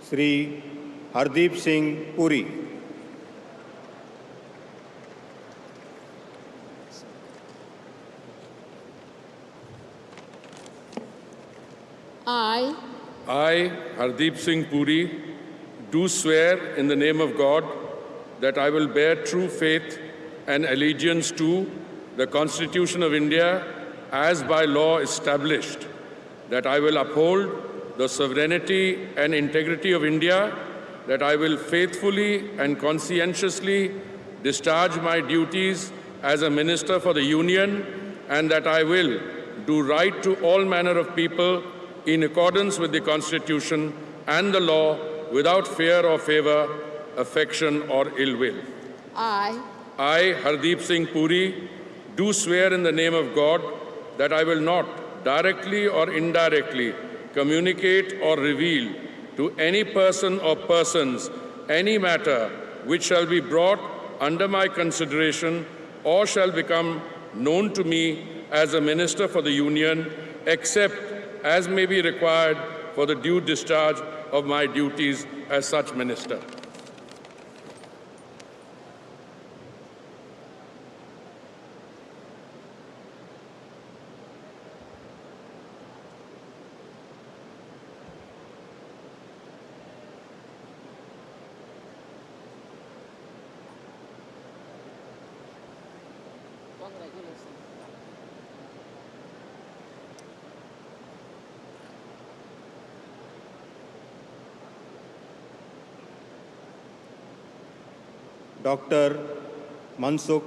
Shri Hardeep Singh Puri. I, Hardeep Singh Puri, do swear in the name of God that I will bear true faith and allegiance to the Constitution of India as by law established, that I will uphold the sovereignty and integrity of India that I will faithfully and conscientiously discharge my duties as a Minister for the Union, and that I will do right to all manner of people in accordance with the Constitution and the law without fear or favour, affection or ill will. I, Hardeep Singh Puri, do swear in the name of God that I will not directly or indirectly communicate or reveal to any person or persons any matter which shall be brought under my consideration or shall become known to me as a Minister for the Union, except as may be required for the due discharge of my duties as such Minister. Doctor Mansukh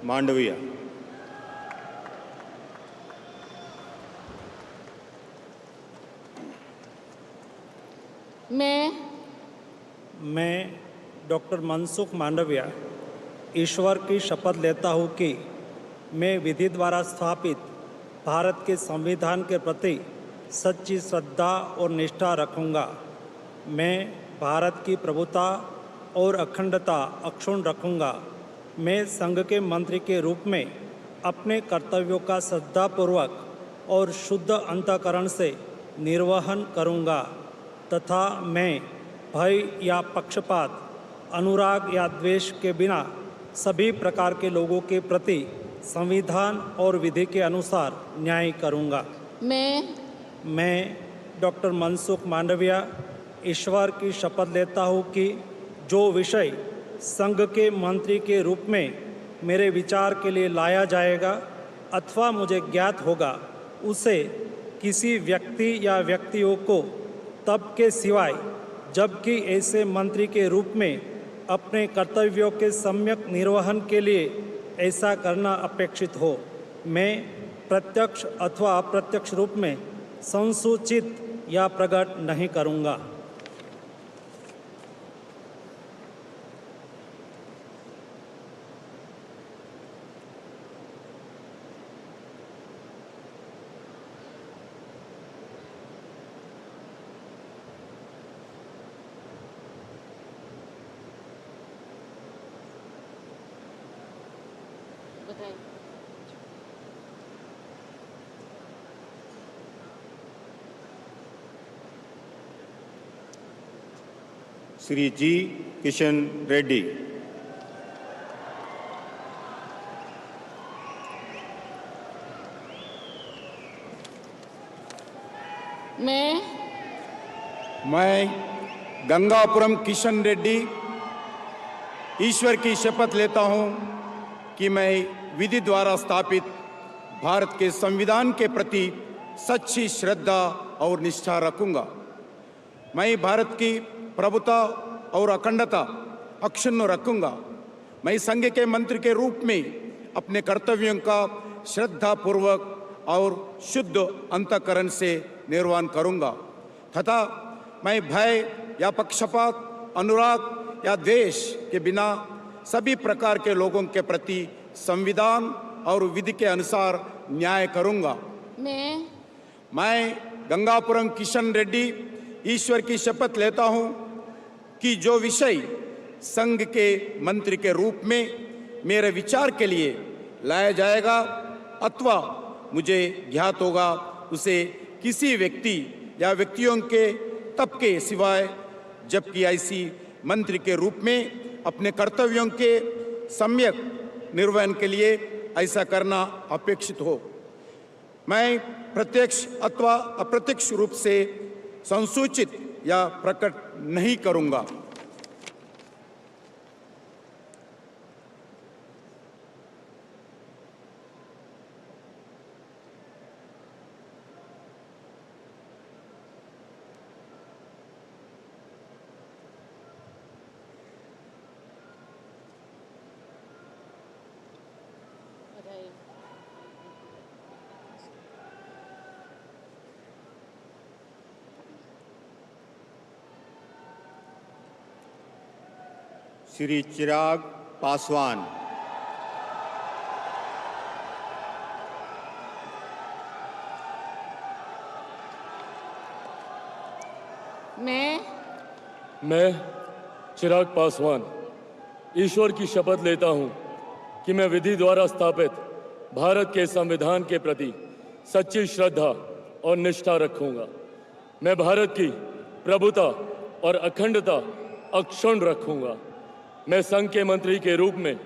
Mandaviya. मैं doctor Mansukh Mandaviya ईश्वर की शपथ लेता हूँ कि मैं विधि द्वारा स्थापित भारत के संविधान के प्रति सच्ची श्रद्धा और निष्ठा रखूँगा। मैं भारत की प्रभुता और अखंडता अक्षुण्ण रखूँगा। मैं संघ के मंत्री के रूप में अपने कर्तव्यों का श्रद्धापूर्वक और शुद्ध अंतःकरण से निर्वहन करूँगा तथा मैं भय या पक्षपात, अनुराग या द्वेष के बिना सभी प्रकार के लोगों के प्रति संविधान और विधि के अनुसार न्याय करूँगा। मैं डॉक्टर मनसुख मांडविया ईश्वर की शपथ लेता हूँ कि जो विषय संघ के मंत्री के रूप में मेरे विचार के लिए लाया जाएगा अथवा मुझे ज्ञात होगा, उसे किसी व्यक्ति या व्यक्तियों को तब के सिवाय जबकि ऐसे मंत्री के रूप में अपने कर्तव्यों के सम्यक निर्वहन के लिए ऐसा करना अपेक्षित हो, मैं प्रत्यक्ष अथवा अप्रत्यक्ष रूप में संसूचित या प्रकट नहीं करूँगा। श्री जी किशन रेड्डी। मैं गंगापुरम किशन रेड्डी ईश्वर की शपथ लेता हूं कि मैं विधि द्वारा स्थापित भारत के संविधान के प्रति सच्ची श्रद्धा और निष्ठा रखूंगा। मैं भारत की प्रभुता और अखंडता अक्षुण्ण रखूंगा। मैं संघ के मंत्री के रूप में अपने कर्तव्यों का श्रद्धापूर्वक और शुद्ध अंतःकरण से निर्वहन करूंगा तथा मैं भय या पक्षपात, अनुराग या द्वेष के बिना सभी प्रकार के लोगों के प्रति संविधान और विधि के अनुसार न्याय करूंगा। मैं गंगापुरम किशन रेड्डी ईश्वर की शपथ लेता हूं कि जो विषय संघ के मंत्री के रूप में मेरे विचार के लिए लाया जाएगा अथवा मुझे ज्ञात होगा, उसे किसी व्यक्ति या व्यक्तियों के तब के सिवाय जबकि ऐसी मंत्री के रूप में अपने कर्तव्यों के सम्यक निर्वहन के लिए ऐसा करना अपेक्षित हो, मैं प्रत्यक्ष अथवा अप्रत्यक्ष रूप से संसूचित या प्रकट नहीं करूंगा। श्री चिराग पासवान। मैं चिराग पासवान ईश्वर की शपथ लेता हूं कि मैं विधि द्वारा स्थापित भारत के संविधान के प्रति सच्ची श्रद्धा और निष्ठा रखूंगा। मैं भारत की प्रभुता और अखंडता अक्षुण्ण रखूंगा। मैं संघ के मंत्री के रूप में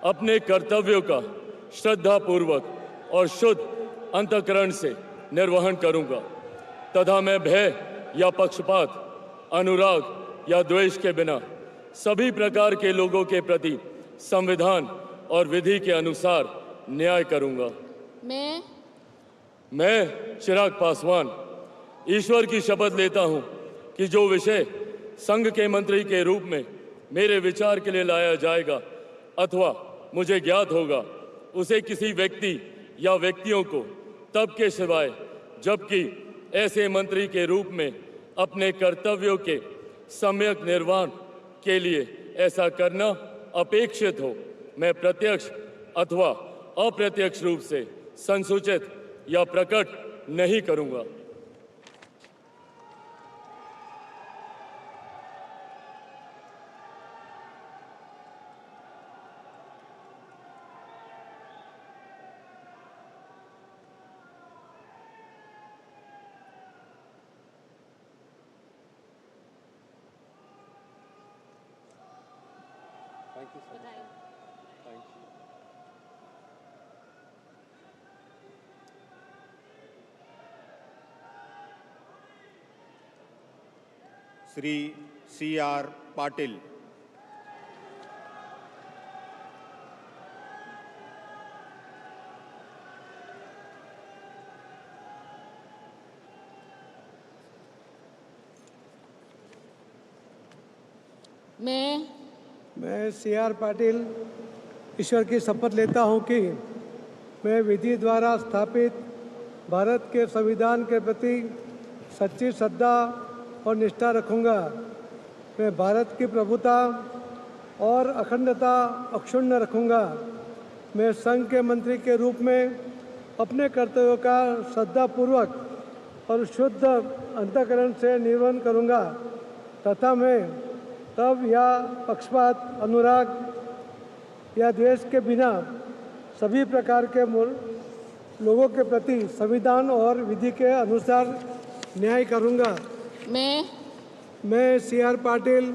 अपने कर्तव्यों का श्रद्धापूर्वक और शुद्ध अंतःकरण से निर्वहन करूंगा तथा मैं भय या पक्षपात, अनुराग या द्वेष के बिना सभी प्रकार के लोगों के प्रति संविधान और विधि के अनुसार न्याय करूंगा। मैं चिराग पासवान ईश्वर की शपथ लेता हूं कि जो विषय संघ के मंत्री के रूप में मेरे विचार के लिए लाया जाएगा अथवा मुझे ज्ञात होगा, उसे किसी व्यक्ति या व्यक्तियों को तब के सिवाय जबकि ऐसे मंत्री के रूप में अपने कर्तव्यों के सम्यक निर्वहन के लिए ऐसा करना अपेक्षित हो, मैं प्रत्यक्ष अथवा अप्रत्यक्ष रूप से संसूचित या प्रकट नहीं करूंगा। श्री C.R. पाटिल। मैं C.R. पाटिल ईश्वर की शपथ लेता हूं कि मैं विधि द्वारा स्थापित भारत के संविधान के प्रति सच्ची श्रद्धा और निष्ठा रखूंगा। मैं भारत की प्रभुता और अखंडता अक्षुण्ण रखूंगा। मैं संघ के मंत्री के रूप में अपने कर्तव्यों का श्रद्धापूर्वक और शुद्ध अंतःकरण से निर्वहन करूंगा तथा मैं तब या पक्षपात, अनुराग या द्वेष के बिना सभी प्रकार के लोगों के प्रति संविधान और विधि के अनुसार न्याय करूंगा। मैं C.R. पाटिल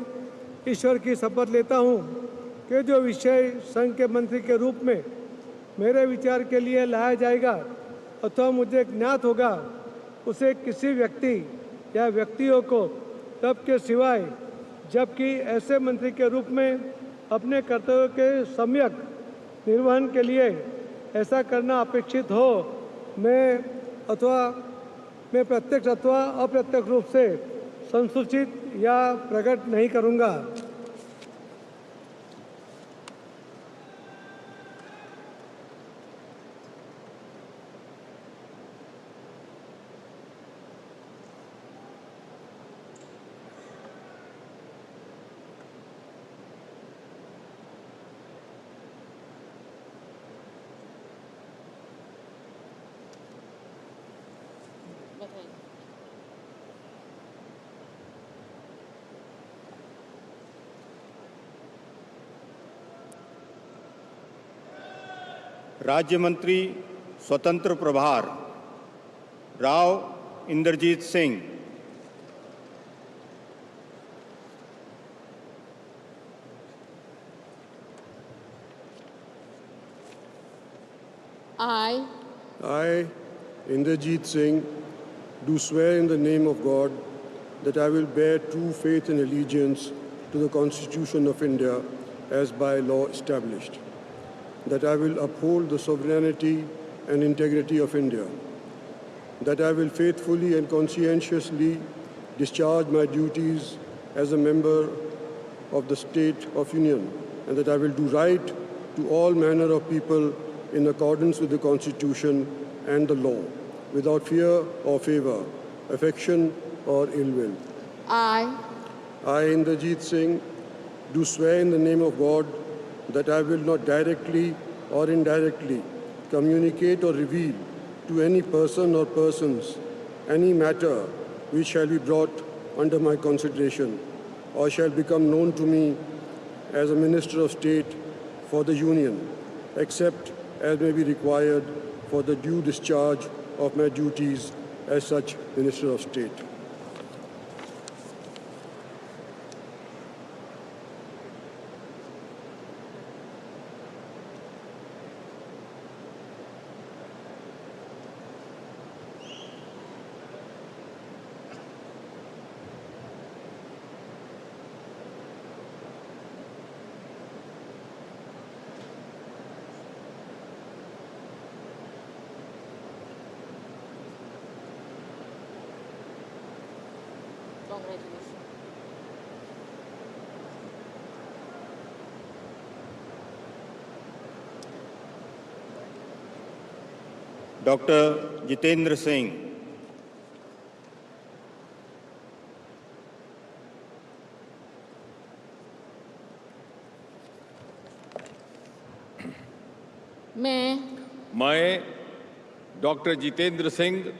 ईश्वर की शपथ लेता हूं कि जो विषय संघ के मंत्री के रूप में मेरे विचार के लिए लाया जाएगा अथवा मुझे ज्ञात होगा, उसे किसी व्यक्ति या व्यक्तियों को तब के सिवाय जबकि ऐसे मंत्री के रूप में अपने कर्तव्यों के सम्यक निर्वहन के लिए ऐसा करना अपेक्षित हो, मैं प्रत्यक्ष अथवा अप्रत्यक्ष रूप से संसूचित या प्रकट नहीं करूंगा। राज्य मंत्री स्वतंत्र प्रभार Rao Inderjit Singh. I, Inderjeet Singh, do swear in the name of God that I will bear true faith and allegiance to the Constitution of India as by law established, that I will uphold the sovereignty and integrity of India, that I will faithfully and conscientiously discharge my duties as a member of the State of Union, and that I will do right to all manner of people in accordance with the Constitution and the law, without fear or favor, affection or ill will. I, Inderjeet Singh, do swear in the name of God that I will not directly or indirectly communicate or reveal to any person or persons any matter which shall be brought under my consideration or shall become known to me as a Minister of State for the Union, except as may be required for the due discharge of my duties as such Minister of State. Dr. Jitendra Singh. मैं doctor Jitendra Singh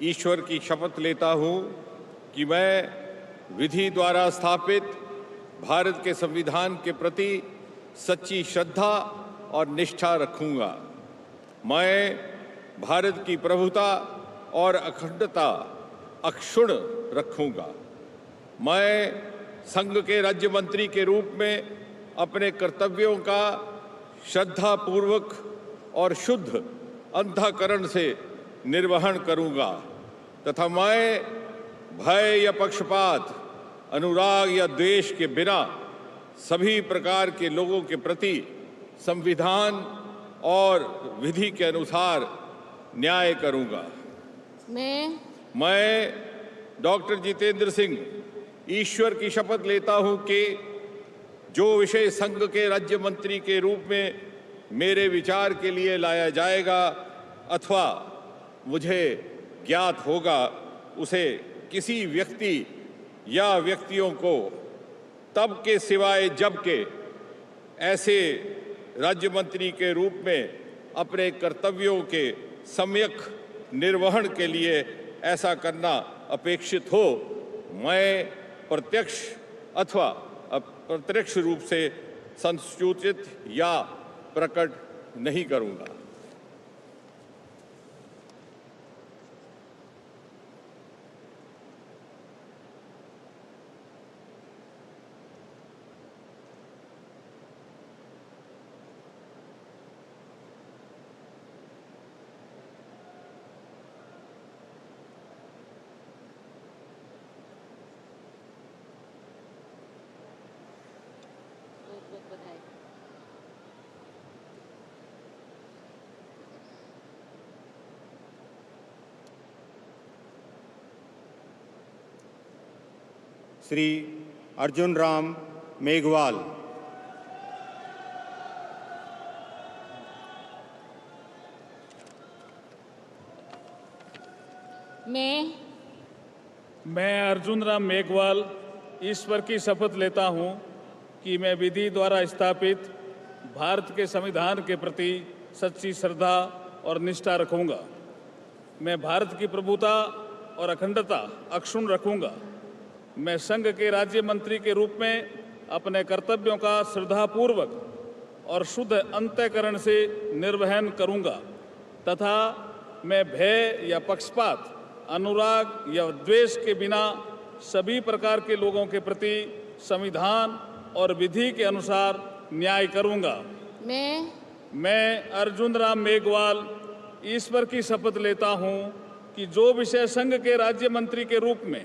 ईश्वर की शपथ लेता हूं कि मैं विधि द्वारा स्थापित भारत के संविधान के प्रति सच्ची श्रद्धा और निष्ठा रखूंगा। मैं भारत की प्रभुता और अखंडता अक्षुण्ण रखूंगा। मैं संघ के राज्य मंत्री के रूप में अपने कर्तव्यों का श्रद्धापूर्वक और शुद्ध अंतःकरण से निर्वहन करूंगा तथा मैं भय या पक्षपात, अनुराग या द्वेष के बिना सभी प्रकार के लोगों के प्रति संविधान और विधि के अनुसार न्याय करूंगा। मैं डॉक्टर जितेंद्र सिंह ईश्वर की शपथ लेता हूं कि जो विषय संघ के राज्य मंत्री के रूप में मेरे विचार के लिए लाया जाएगा अथवा मुझे ज्ञात होगा, उसे किसी व्यक्ति या व्यक्तियों को तब के सिवाय जबकि ऐसे राज्य मंत्री के रूप में अपने कर्तव्यों के सम्यक निर्वहन के लिए ऐसा करना अपेक्षित हो, मैं प्रत्यक्ष अथवा अप्रत्यक्ष रूप से संसूचित या प्रकट नहीं करूंगा। श्री अर्जुन राम मेघवाल। मैं अर्जुन राम मेघवाल ईश्वर की शपथ लेता हूं कि मैं विधि द्वारा स्थापित भारत के संविधान के प्रति सच्ची श्रद्धा और निष्ठा रखूंगा। मैं भारत की प्रभुता और अखंडता अक्षुण्ण रखूंगा। मैं संघ के राज्य मंत्री के रूप में अपने कर्तव्यों का श्रद्धापूर्वक और शुद्ध अंतःकरण से निर्वहन करूंगा तथा मैं भय या पक्षपात, अनुराग या द्वेष के बिना सभी प्रकार के लोगों के प्रति संविधान और विधि के अनुसार न्याय करूंगा। मैं अर्जुन राम मेघवाल ईश्वर की शपथ लेता हूं कि जो विषय संघ के राज्य मंत्री के रूप में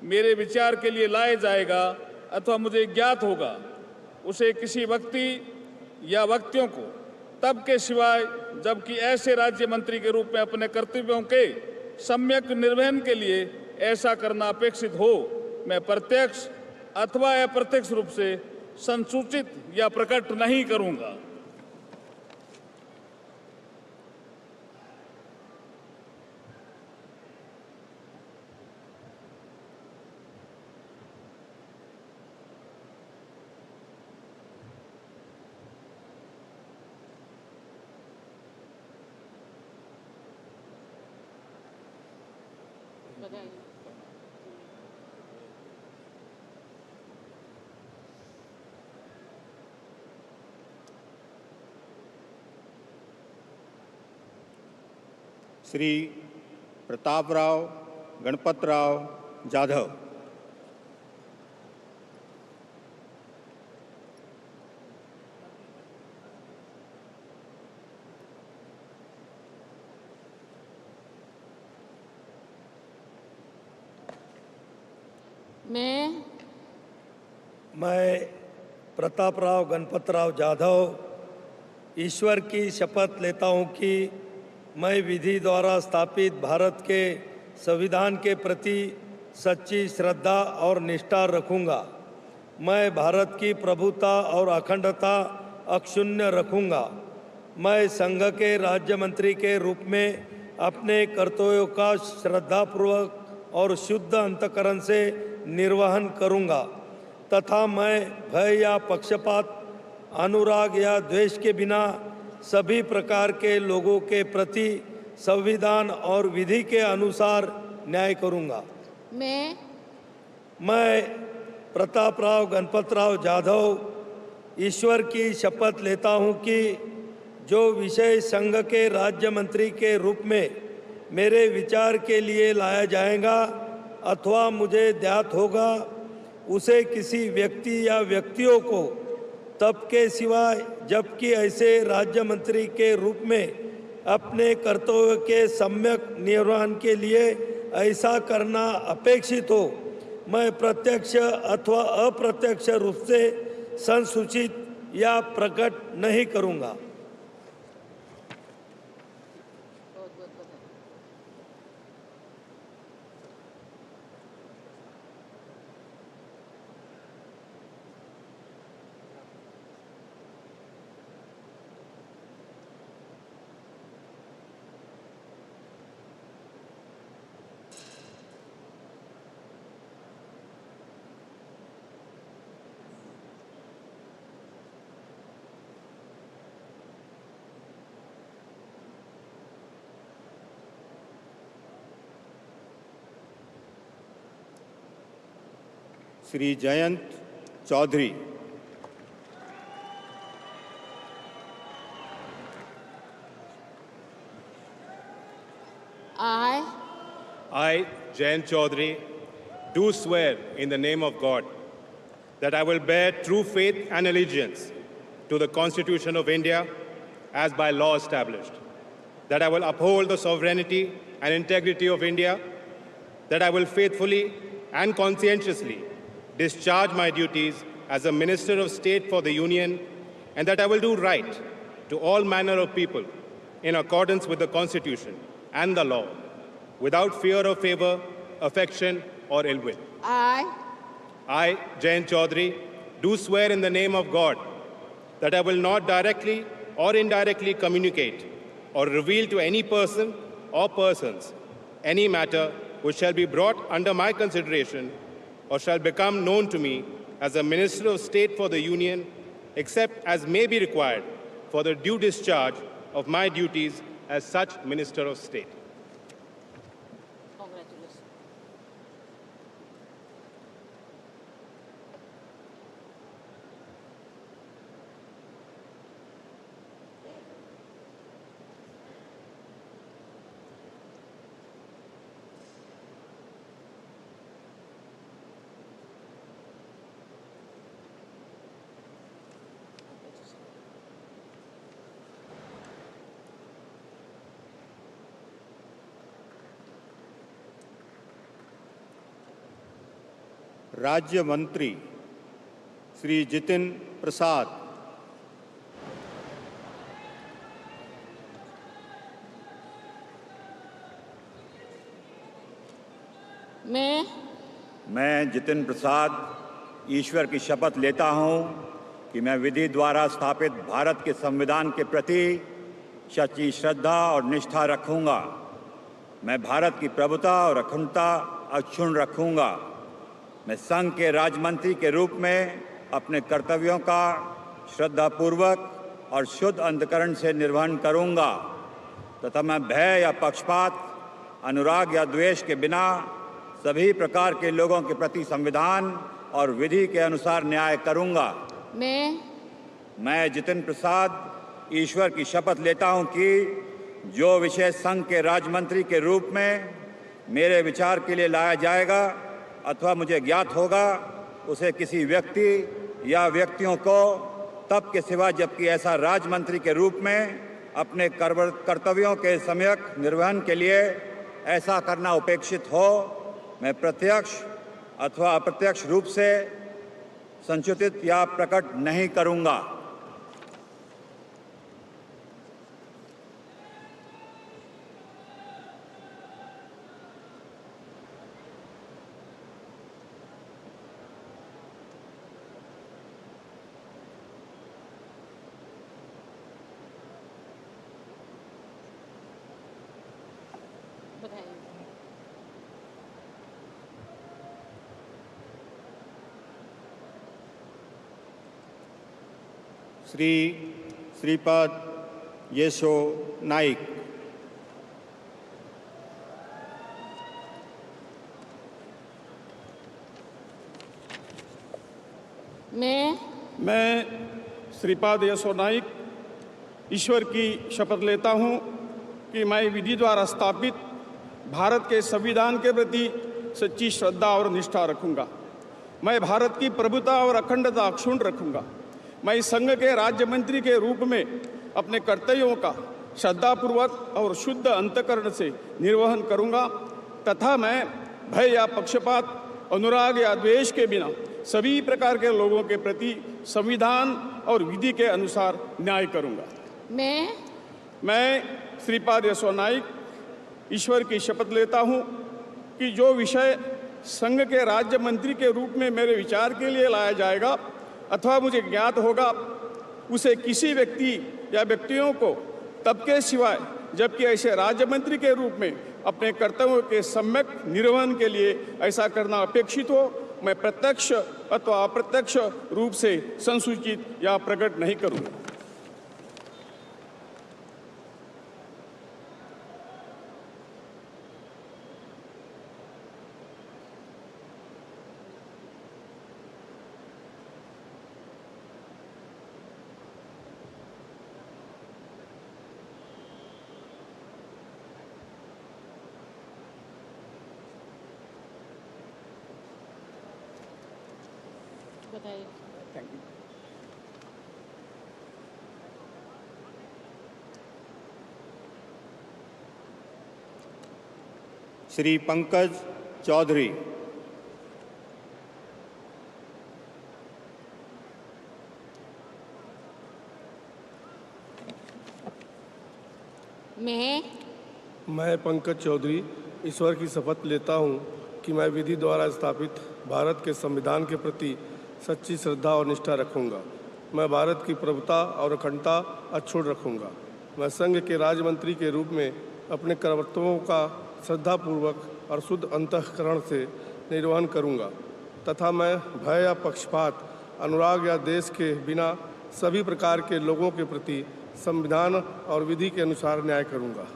मेरे विचार के लिए लाया जाएगा अथवा मुझे ज्ञात होगा, उसे किसी व्यक्ति या व्यक्तियों को तब के सिवाय जबकि ऐसे राज्य मंत्री के रूप में अपने कर्तव्यों के सम्यक निर्वहन के लिए ऐसा करना अपेक्षित हो, मैं प्रत्यक्ष अथवा अप्रत्यक्ष रूप से संसूचित या प्रकट नहीं करूंगा। श्री प्रतापराव गणपतराव जाधव। मैं प्रतापराव गणपतराव जाधव ईश्वर की शपथ लेता हूँ कि मैं विधि द्वारा स्थापित भारत के संविधान के प्रति सच्ची श्रद्धा और निष्ठा रखूँगा। मैं भारत की प्रभुता और अखंडता अक्षुण्ण रखूँगा। मैं संघ के राज्य मंत्री के रूप में अपने कर्तव्यों का श्रद्धापूर्वक और शुद्ध अंतःकरण से निर्वहन करूँगा तथा मैं भय या पक्षपात, अनुराग या द्वेष के बिना सभी प्रकार के लोगों के प्रति संविधान और विधि के अनुसार न्याय करूँगा। मैं प्रतापराव गणपतराव जाधव ईश्वर की शपथ लेता हूँ कि जो विषय संघ के राज्य मंत्री के रूप में मेरे विचार के लिए लाया जाएगा अथवा मुझे ज्ञात होगा उसे किसी व्यक्ति या व्यक्तियों को तब के सिवाय जबकि ऐसे राज्य मंत्री के रूप में अपने कर्तव्य के सम्यक निर्वहन के लिए ऐसा करना अपेक्षित हो, मैं प्रत्यक्ष अथवा अप्रत्यक्ष रूप से संसूचित या प्रकट नहीं करूँगा। Shri Jayant Chaudhary. I, Jayant Chaudhary, do swear in the name of God that I will bear true faith and allegiance to the Constitution of India as by law established, that I will uphold the sovereignty and integrity of India, that I will faithfully and conscientiously discharge my duties as a Minister of State for the Union, and that I will do right to all manner of people in accordance with the Constitution and the law, without fear or favor, affection or ill will. I, Jayant Chaudhary, do swear in the name of God that I will not directly or indirectly communicate or reveal to any person or persons any matter which shall be brought under my consideration or shall become known to me as a Minister of State for the Union, except as may be required for the due discharge of my duties as such Minister of State. राज्य मंत्री श्री जितिन प्रसाद। मैं जितिन प्रसाद ईश्वर की शपथ लेता हूँ कि मैं विधि द्वारा स्थापित भारत के संविधान के प्रति सच्ची श्रद्धा और निष्ठा रखूँगा। मैं भारत की प्रभुता और अखंडता अक्षुण्ण रखूँगा। मैं संघ के राज्य मंत्री के रूप में अपने कर्तव्यों का श्रद्धापूर्वक और शुद्ध अंतःकरण से निर्वहन करूँगा तथा मैं भय या पक्षपात, अनुराग या द्वेष के बिना सभी प्रकार के लोगों के प्रति संविधान और विधि के अनुसार न्याय करूंगा। मैं जितिन प्रसाद ईश्वर की शपथ लेता हूं कि जो विषय संघ के राज्य मंत्री के रूप में मेरे विचार के लिए लाया जाएगा अथवा मुझे ज्ञात होगा, उसे किसी व्यक्ति या व्यक्तियों को तब के सिवा जबकि ऐसा राज्य मंत्री के रूप में अपने कर्तव्यों के सम्यक निर्वहन के लिए ऐसा करना उपेक्षित हो, मैं प्रत्यक्ष अथवा अप्रत्यक्ष रूप से संसूचित या प्रकट नहीं करूंगा। श्री श्रीपाद येशो नाइक। मैं श्रीपाद येशो नाइक ईश्वर की शपथ लेता हूं कि मैं विधि द्वारा स्थापित भारत के संविधान के प्रति सच्ची श्रद्धा और निष्ठा रखूंगा। मैं भारत की प्रभुता और अखंडता अक्षुण्ण रखूंगा। मैं संघ के राज्य मंत्री के रूप में अपने कर्तव्यों का श्रद्धापूर्वक और शुद्ध अंतःकरण से निर्वहन करूंगा तथा मैं भय या पक्षपात, अनुराग या द्वेष के बिना सभी प्रकार के लोगों के प्रति संविधान और विधि के अनुसार न्याय करूंगा। मैं श्रीपाद येशो नाइक ईश्वर की शपथ लेता हूं कि जो विषय संघ के राज्य मंत्री के रूप में मेरे विचार के लिए लाया जाएगा अथवा मुझे ज्ञात होगा, उसे किसी व्यक्ति या व्यक्तियों को तब के सिवाय जबकि ऐसे राज्य मंत्री के रूप में अपने कर्तव्यों के सम्यक निर्वहन के लिए ऐसा करना अपेक्षित हो, मैं प्रत्यक्ष अथवा अप्रत्यक्ष रूप से संसूचित या प्रकट नहीं करूँगा। Thank you. श्री पंकज चौधरी। मैं पंकज चौधरी ईश्वर की शपथ लेता हूं कि मैं विधि द्वारा स्थापित भारत के संविधान के प्रति सच्ची श्रद्धा और निष्ठा रखूंगा। मैं भारत की प्रभुता और अखंडता अक्षुण्ण रखूंगा। मैं संघ के राज्य मंत्री के रूप में अपने कर्तव्यों का श्रद्धापूर्वक और शुद्ध अंतःकरण से निर्वहन करूंगा तथा मैं भय या पक्षपात, अनुराग या देश के बिना सभी प्रकार के लोगों के प्रति संविधान और विधि के अनुसार न्याय करूंगा।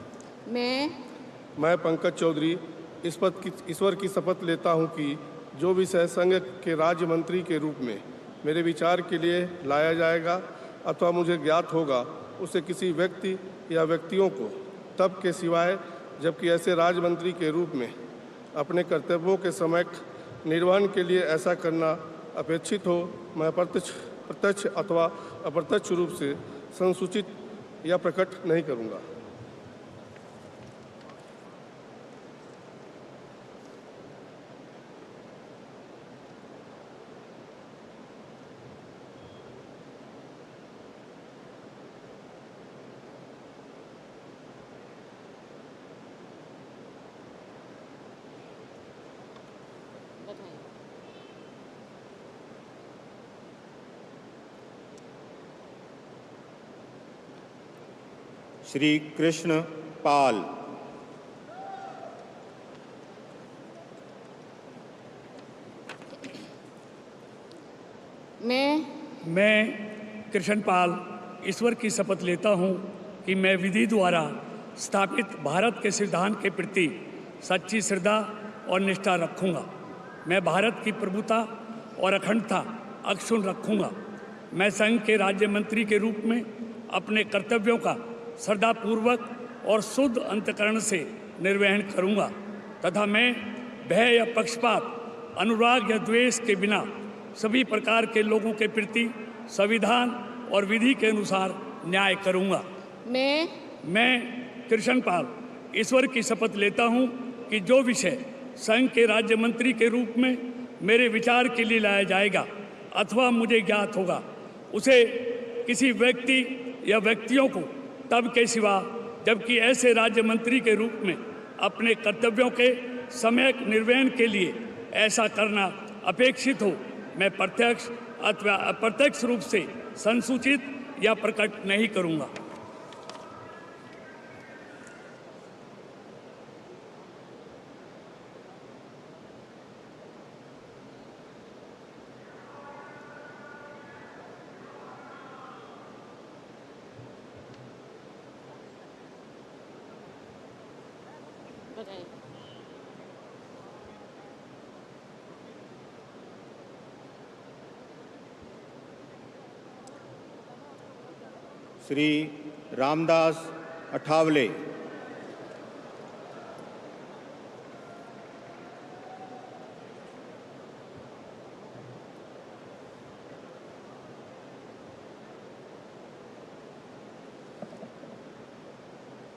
मैं पंकज चौधरी ईश्वर की शपथ लेता हूं कि जो विषय संघ के राज्य मंत्री के रूप में मेरे विचार के लिए लाया जाएगा अथवा मुझे ज्ञात होगा, उसे किसी व्यक्ति या व्यक्तियों को तब के सिवाय जबकि ऐसे राज्य मंत्री के रूप में अपने कर्तव्यों के सम्यक निर्वहन के लिए ऐसा करना अपेक्षित हो, मैं प्रत्यक्ष अथवा अप्रत्यक्ष रूप से संसूचित या प्रकट नहीं करूँगा। श्री कृष्ण पाल। मैं कृष्णपाल ईश्वर की शपथ लेता हूं कि मैं विधि द्वारा स्थापित भारत के संविधान के प्रति सच्ची श्रद्धा और निष्ठा रखूंगा। मैं भारत की प्रभुता और अखंडता अक्षुण्ण रखूंगा। मैं संघ के राज्य मंत्री के रूप में अपने कर्तव्यों का श्रद्धापूर्वक और शुद्ध अंतःकरण से निर्वहन करूंगा तथा मैं भय या पक्षपात, अनुराग या द्वेष के बिना सभी प्रकार के लोगों के प्रति संविधान और विधि के अनुसार न्याय करूंगा। मैं कृष्ण पाल ईश्वर की शपथ लेता हूं कि जो विषय संघ के राज्य मंत्री के रूप में मेरे विचार के लिए लाया जाएगा अथवा मुझे ज्ञात होगा, उसे किसी व्यक्ति या व्यक्तियों को तब के सिवा जबकि ऐसे राज्य मंत्री के रूप में अपने कर्तव्यों के सम्यक निर्वहन के लिए ऐसा करना अपेक्षित हो, मैं प्रत्यक्ष अथवा अप्रत्यक्ष रूप से संसूचित या प्रकट नहीं करूंगा। श्री रामदास अठावले।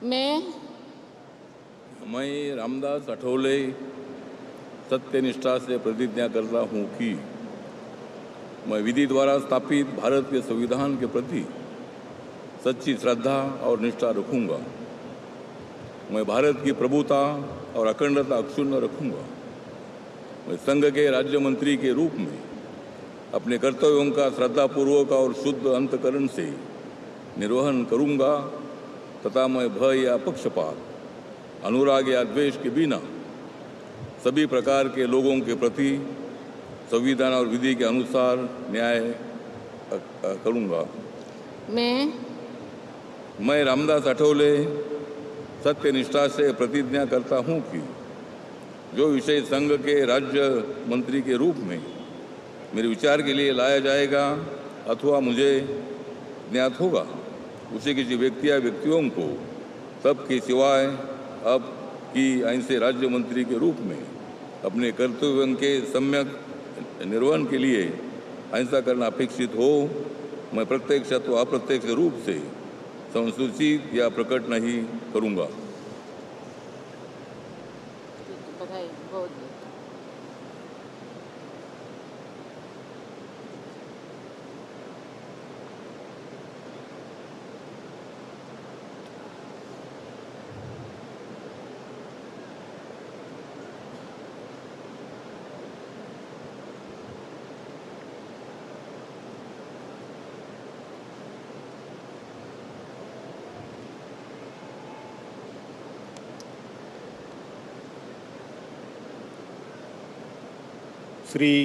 मैं रामदास अठौले सत्यनिष्ठा से प्रतिज्ञा करता हूँ कि मैं विधि द्वारा स्थापित भारत के संविधान के प्रति सच्ची श्रद्धा और निष्ठा रखूंगा। मैं भारत की प्रभुता और अखंडता अक्षुण्ण रखूंगा। मैं संघ के राज्य मंत्री के रूप में अपने कर्तव्यों का श्रद्धापूर्वक और शुद्ध अंतःकरण से निर्वहन करूंगा तथा मैं भय या पक्षपात, अनुराग या द्वेष के बिना सभी प्रकार के लोगों के प्रति संविधान और विधि के अनुसार न्याय करूंगा। मैं रामदास अठौले सत्यनिष्ठा से प्रतिज्ञा करता हूं कि जो विषय संघ के राज्य मंत्री के रूप में मेरे विचार के लिए लाया जाएगा अथवा मुझे ज्ञात होगा, उसे किसी व्यक्ति या व्यक्तियों को तब के सिवाय अब की ऐसे राज्य मंत्री के रूप में अपने कर्तव्यों के सम्यक निर्वहन के लिए ऐसा करना अपेक्षित हो, मैं प्रत्यक्ष अथवा अप्रत्यक्ष रूप से संसूचित या प्रकट नहीं करूंगा। श्री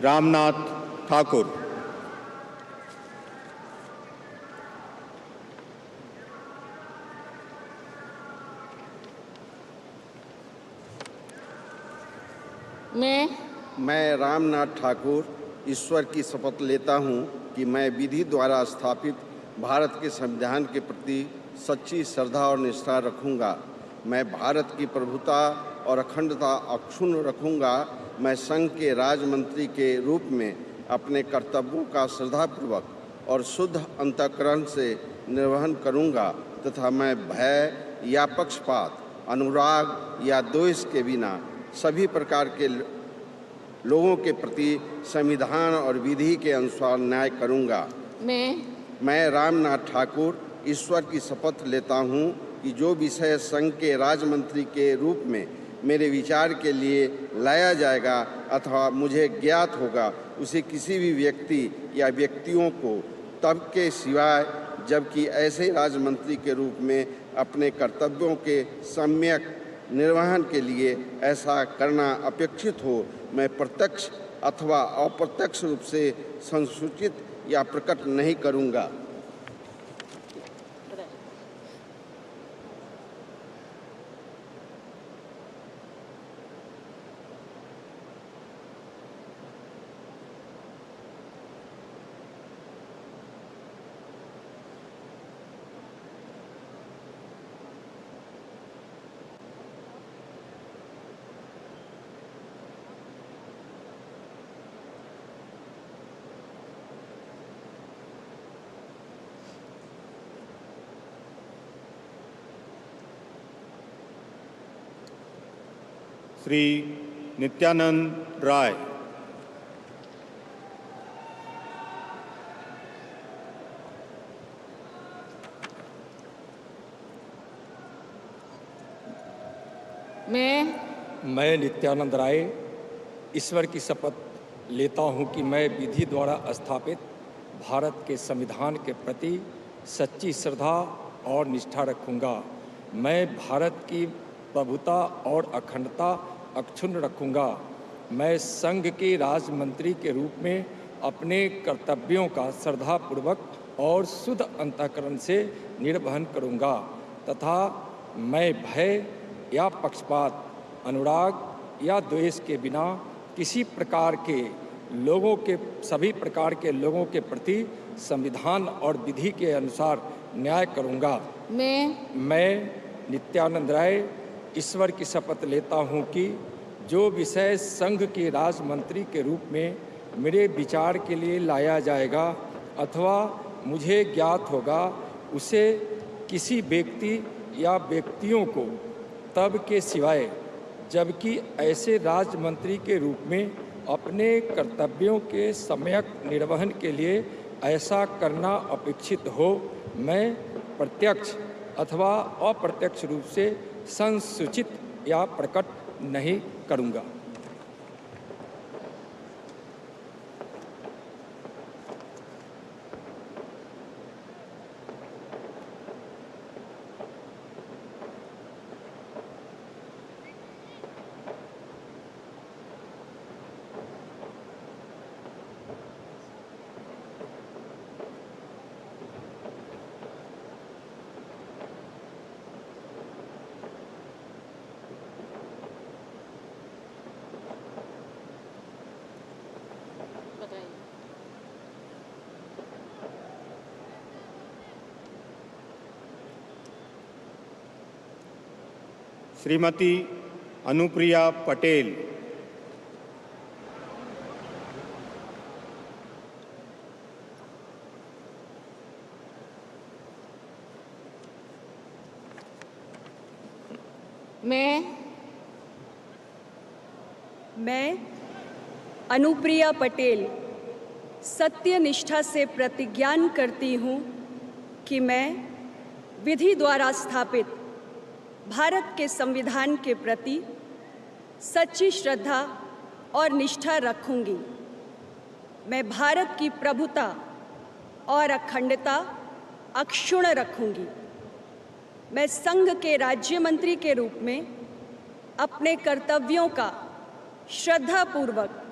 रामनाथ ठाकुर। मैं रामनाथ ठाकुर ईश्वर की शपथ लेता हूं कि मैं विधि द्वारा स्थापित भारत के संविधान के प्रति सच्ची श्रद्धा और निष्ठा रखूंगा। मैं भारत की प्रभुता और अखंडता अक्षुण्ण रखूंगा। मैं संघ के राज्य मंत्री के रूप में अपने कर्तव्यों का श्रद्धापूर्वक और शुद्ध अंतःकरण से निर्वहन करूंगा तथा मैं भय या पक्षपात, अनुराग या द्वेष के बिना सभी प्रकार के लोगों के प्रति संविधान और विधि के अनुसार न्याय करूंगा। मैं रामनाथ ठाकुर ईश्वर की शपथ लेता हूं कि जो विषय संघ के राज्य मंत्री के रूप में मेरे विचार के लिए लाया जाएगा अथवा मुझे ज्ञात होगा, उसे किसी भी व्यक्ति या व्यक्तियों को तब के सिवाय जबकि ऐसे राज्य मंत्री के रूप में अपने कर्तव्यों के सम्यक निर्वहन के लिए ऐसा करना अपेक्षित हो, मैं प्रत्यक्ष अथवा अप्रत्यक्ष रूप से संसूचित या प्रकट नहीं करूंगा। श्री नित्यानंद राय। मैं नित्यानंद राय ईश्वर की शपथ लेता हूं कि मैं विधि द्वारा स्थापित भारत के संविधान के प्रति सच्ची श्रद्धा और निष्ठा रखूंगा। मैं भारत की प्रभुता और अखंडता अक्षुण्ण रखूंगा। मैं संघ के राज्य मंत्री के रूप में अपने कर्तव्यों का श्रद्धापूर्वक और शुद्ध अंतःकरण से निर्वहन करूंगा तथा मैं भय या पक्षपात, अनुराग या द्वेष के बिना किसी प्रकार के सभी प्रकार के लोगों के प्रति संविधान और विधि के अनुसार न्याय करूंगा। मैं नित्यानंद राय ईश्वर की शपथ लेता हूं कि जो विषय संघ के राज्य मंत्री के रूप में मेरे विचार के लिए लाया जाएगा अथवा मुझे ज्ञात होगा उसे किसी व्यक्ति या व्यक्तियों को तब के सिवाय जबकि ऐसे राज्य मंत्री के रूप में अपने कर्तव्यों के सम्यक निर्वहन के लिए ऐसा करना अपेक्षित हो, मैं प्रत्यक्ष अथवा अप्रत्यक्ष रूप से संसूचित या प्रकट नहीं करूँगा। श्रीमती अनुप्रिया पटेल। मैं अनुप्रिया पटेल सत्य निष्ठा से प्रतिज्ञान करती हूँ कि मैं विधि द्वारा स्थापित भारत के संविधान के प्रति सच्ची श्रद्धा और निष्ठा रखूंगी। मैं भारत की प्रभुता और अखंडता अक्षुण्ण रखूंगी। मैं संघ के राज्य मंत्री के रूप में अपने कर्तव्यों का श्रद्धापूर्वक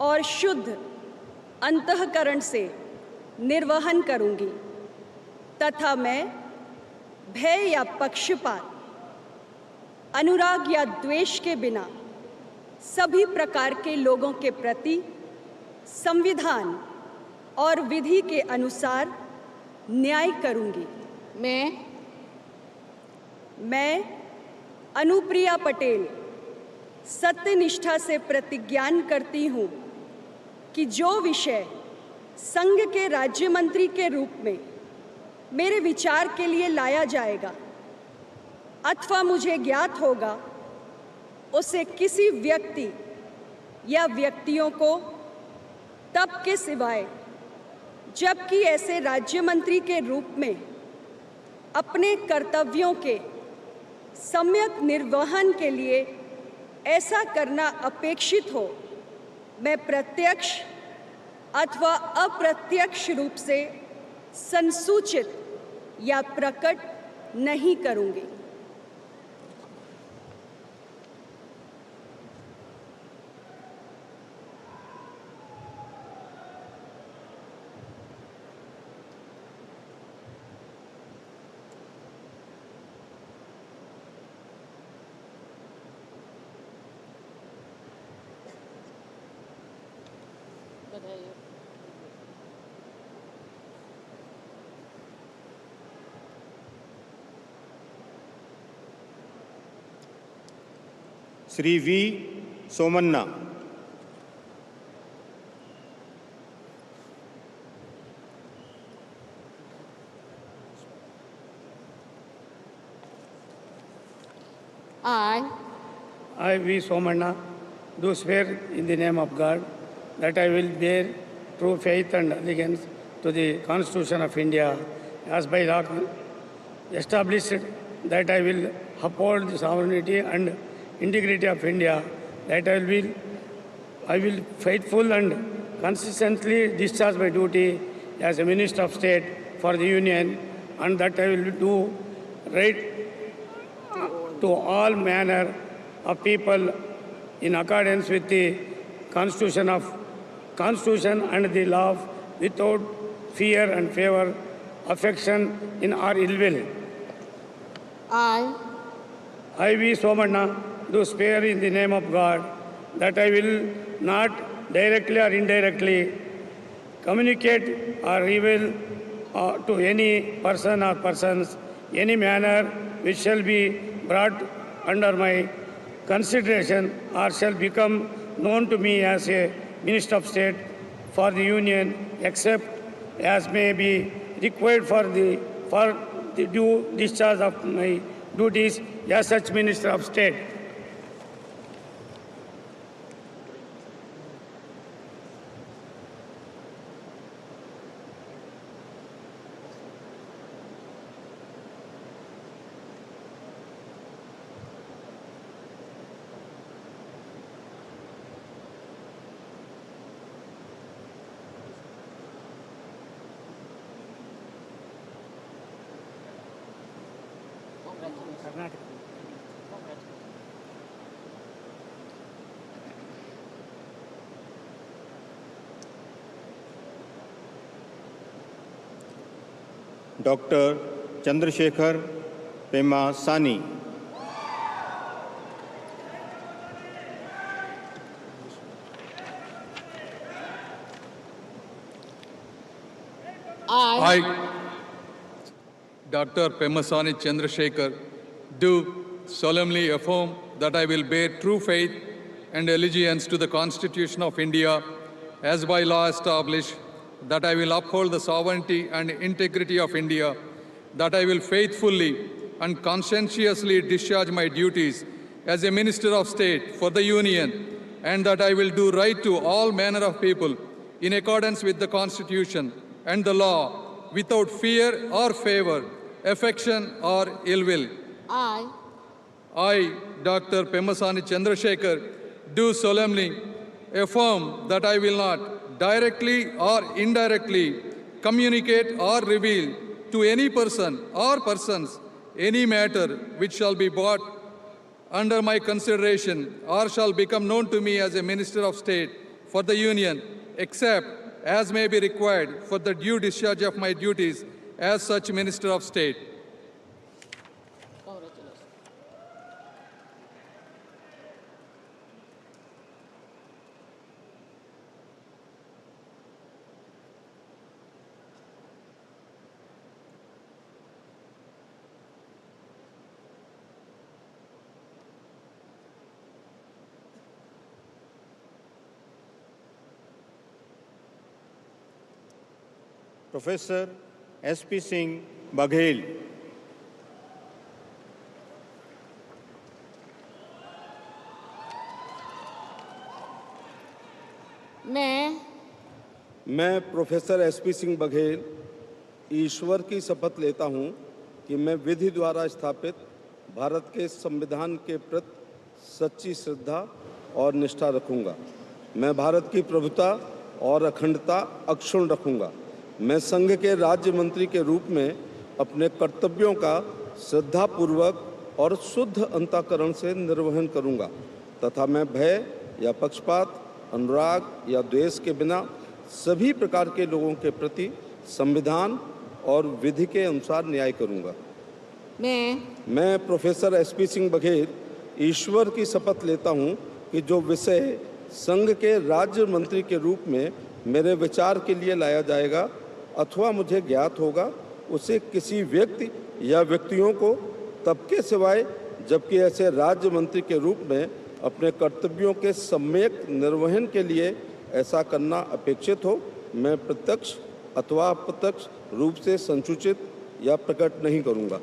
और शुद्ध अंतःकरण से निर्वहन करूंगी तथा मैं भय या पक्षपात, अनुराग या द्वेष के बिना सभी प्रकार के लोगों के प्रति संविधान और विधि के अनुसार न्याय करूंगी। मैं अनुप्रिया पटेल सत्यनिष्ठा से प्रतिज्ञान करती हूँ कि जो विषय संघ के राज्य मंत्री के रूप में मेरे विचार के लिए लाया जाएगा अथवा मुझे ज्ञात होगा उसे किसी व्यक्ति या व्यक्तियों को तब के सिवाय जबकि ऐसे राज्य मंत्री के रूप में अपने कर्तव्यों के सम्यक निर्वहन के लिए ऐसा करना अपेक्षित हो, मैं प्रत्यक्ष अथवा अप्रत्यक्ष रूप से संसूचित या प्रकट नहीं करूंगी। Shri V Somanna. I, V. Somanna, do swear in the name of God that I will bear true faith and allegiance to the Constitution of India as by law established, that I will uphold the sovereignty and integrity of India, that I will faithful and consistently discharge my duty as a Minister of State for the Union, and that I will do right to all manner of people in accordance with the Constitution and the law, without fear and favor, affection in or ill will. I, V. Somanna, do swear in the name of God that I will not directly or indirectly communicate or reveal to any person or persons any manner which shall be brought under my consideration or shall become known to me as a Minister of State for the Union, except as may be required for the due discharge of my duties as such Minister of State. Doctor Chandrasekhar Pemmasani. I, Dr. Pemasani Chandrasekhar, do solemnly affirm that I will bear true faith and allegiance to the Constitution of India as by law established, that I will uphold the sovereignty and integrity of India, that I will faithfully and conscientiously discharge my duties as a Minister of State for the Union, and that I will do right to all manner of people in accordance with the Constitution and the law, without fear or favor, affection or ill will. I, Dr. Pemasani Chandrasekhar, do solemnly affirm that I will not directly or indirectly communicate or reveal to any person or persons any matter which shall be brought under my consideration or shall become known to me as a Minister of State for the Union, except as may be required for the due discharge of my duties as such Minister of State. Professor SP Singh Baghel. मैं professor SP Singh Baghel ईश्वर की शपथ लेता हूं कि मैं विधि द्वारा स्थापित भारत के संविधान के प्रति सच्ची श्रद्धा और निष्ठा रखूंगा। मैं भारत की प्रभुता और अखंडता अक्षुण्ण रखूंगा। मैं संघ के राज्य मंत्री के रूप में अपने कर्तव्यों का श्रद्धापूर्वक और शुद्ध अंतःकरण से निर्वहन करूंगा तथा मैं भय या पक्षपात, अनुराग या द्वेष के बिना सभी प्रकार के लोगों के प्रति संविधान और विधि के अनुसार न्याय करूंगा। मैं प्रोफेसर SP सिंह बघेल ईश्वर की शपथ लेता हूं कि जो विषय संघ के राज्य मंत्री के रूप में मेरे विचार के लिए लाया जाएगा अथवा मुझे ज्ञात होगा, उसे किसी व्यक्ति या व्यक्तियों को तब के सिवाय जबकि ऐसे राज्य मंत्री के रूप में अपने कर्तव्यों के सम्यक निर्वहन के लिए ऐसा करना अपेक्षित हो, मैं प्रत्यक्ष अथवा अप्रत्यक्ष रूप से संसूचित या प्रकट नहीं करूंगा।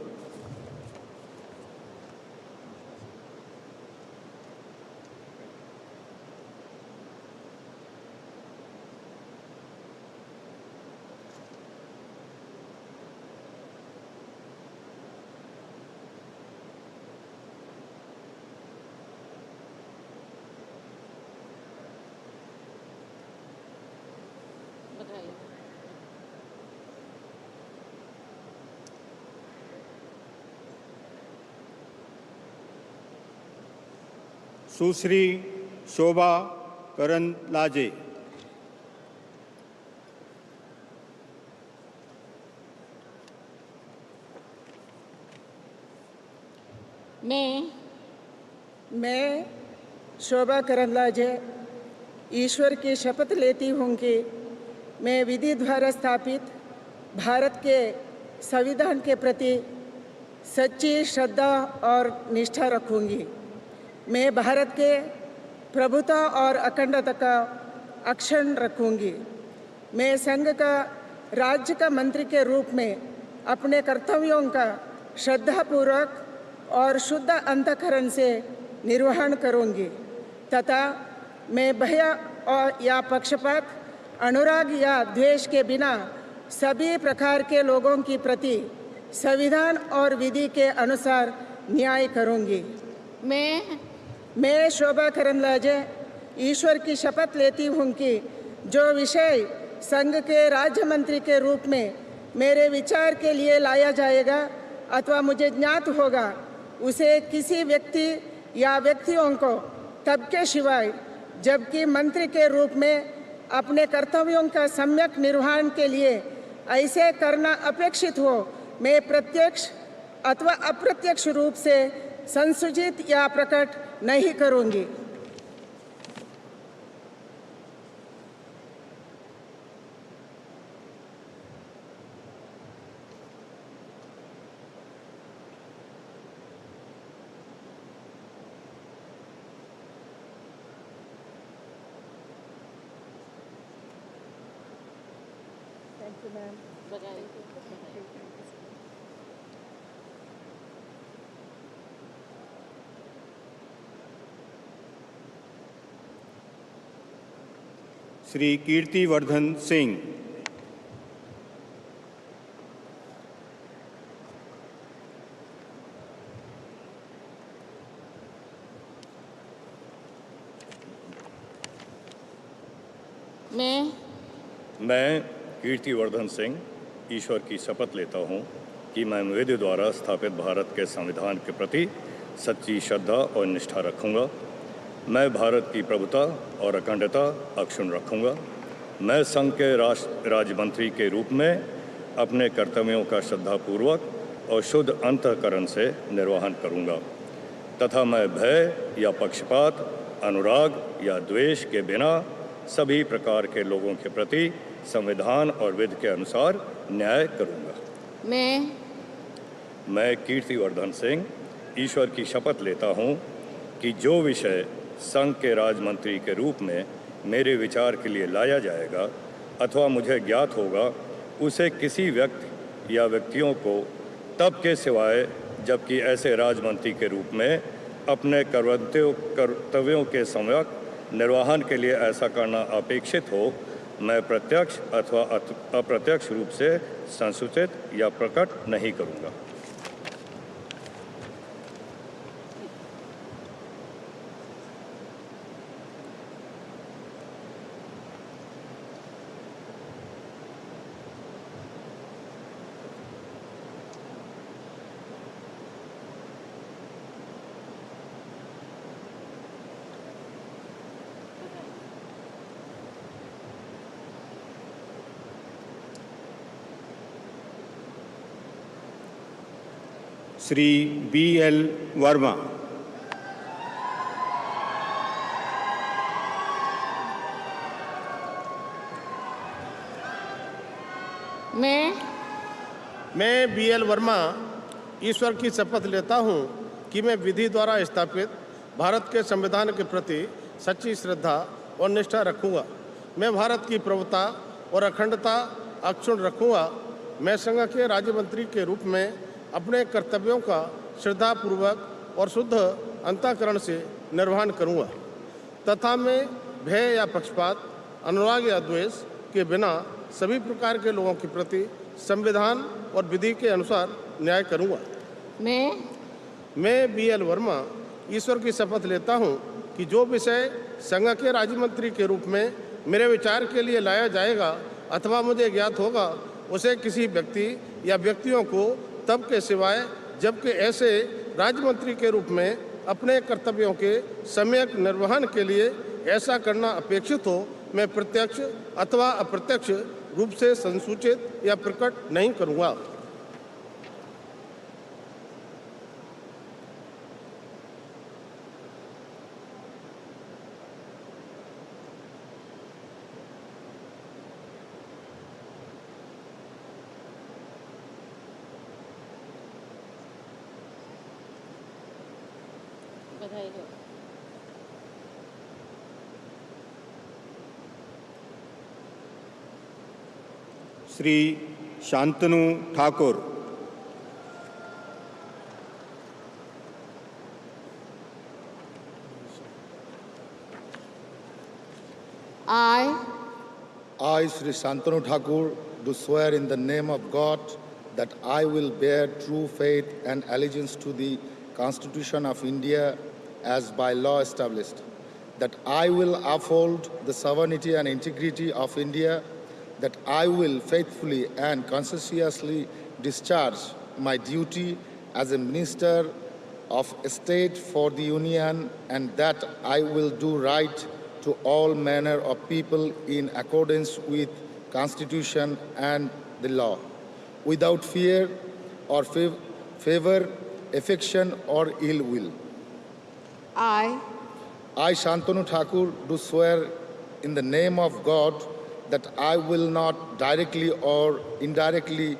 सुश्री शोभा करंदलाजे। मैं शोभा करंदलाजे ईश्वर की शपथ लेती हूँ कि मैं विधि द्वारा स्थापित भारत के संविधान के प्रति सच्ची श्रद्धा और निष्ठा रखूँगी। मैं भारत के प्रभुता और अखंडता का अक्षुण्ण रखूँगी। मैं संघ का राज्य का मंत्री के रूप में अपने कर्तव्यों का श्रद्धापूर्वक और शुद्ध अंतःकरण से निर्वहन करूँगी तथा मैं भय और या पक्षपात, अनुराग या द्वेष के बिना सभी प्रकार के लोगों की प्रति संविधान और विधि के अनुसार न्याय करूँगी। मैं शोभा करंदलाजे ईश्वर की शपथ लेती हूँ कि जो विषय संघ के राज्य मंत्री के रूप में मेरे विचार के लिए लाया जाएगा अथवा मुझे ज्ञात होगा, उसे किसी व्यक्ति या व्यक्तियों को तब के सिवाय जबकि मंत्री के रूप में अपने कर्तव्यों का सम्यक निर्वहन के लिए ऐसे करना अपेक्षित हो, मैं प्रत्यक्ष अथवा अप्रत्यक्ष रूप से संसूचित या प्रकट नहीं करूँगी। श्री कीर्तिवर्धन सिंह। मैं कीर्तिवर्धन सिंह ईश्वर की शपथ लेता हूँ कि मैं विधि द्वारा स्थापित भारत के संविधान के प्रति सच्ची श्रद्धा और निष्ठा रखूँगा। मैं भारत की प्रभुता और अखंडता अक्षुण्ण रखूँगा। मैं संघ के राज्य मंत्री के रूप में अपने कर्तव्यों का श्रद्धापूर्वक और शुद्ध अंतःकरण से निर्वहन करूँगा तथा मैं भय या पक्षपात, अनुराग या द्वेष के बिना सभी प्रकार के लोगों के प्रति संविधान और विधि के अनुसार न्याय करूँगा। मैं कीर्तिवर्धन सिंह ईश्वर की शपथ लेता हूँ कि जो विषय संघ के राज्य मंत्री के रूप में मेरे विचार के लिए लाया जाएगा अथवा मुझे ज्ञात होगा, उसे किसी व्यक्ति या व्यक्तियों को तब के सिवाय जबकि ऐसे राज्यमंत्री के रूप में अपने कर्तव्यों के सम्यक निर्वहन के लिए ऐसा करना अपेक्षित हो, मैं प्रत्यक्ष अथवा अप्रत्यक्ष रूप से संसूचित या प्रकट नहीं करूँगा। श्री BL वर्मा। मैं BL वर्मा ईश्वर की शपथ लेता हूँ कि मैं विधि द्वारा स्थापित भारत के संविधान के प्रति सच्ची श्रद्धा और निष्ठा रखूँगा। मैं भारत की प्रभुता और अखंडता अक्षुण्ण रखूँगा। मैं संघ के राज्य मंत्री के रूप में अपने कर्तव्यों का श्रद्धापूर्वक और शुद्ध अंतःकरण से निर्वहन करूँगा तथा मैं भय या पक्षपात, अनुराग या द्वेष के बिना सभी प्रकार के लोगों के प्रति संविधान और विधि के अनुसार न्याय करूँगा। मैं BL वर्मा ईश्वर की शपथ लेता हूँ कि जो विषय संघ के राज्य मंत्री के रूप में मेरे विचार के लिए लाया जाएगा अथवा मुझे ज्ञात होगा, उसे किसी व्यक्ति या व्यक्तियों को तब के सिवाय जबकि ऐसे राज्य मंत्री के रूप में अपने कर्तव्यों के सम्यक निर्वहन के लिए ऐसा करना अपेक्षित हो, मैं प्रत्यक्ष अथवा अप्रत्यक्ष रूप से संसूचित या प्रकट नहीं करूँगा। बधाई हो। Shri Shantanu Thakur. I, Sri Shantanu Thakur, do swear in the name of God that I will bear true faith and allegiance to the Constitution of India as by law established, that I will uphold the sovereignty and integrity of India, that I will faithfully and conscientiously discharge my duty as a Minister of State for the Union, and that I will do right to all manner of people in accordance with Constitution and the law, without fear or favor, affection or ill will. I, Shantanu Thakur, do swear in the name of God that I will not directly or indirectly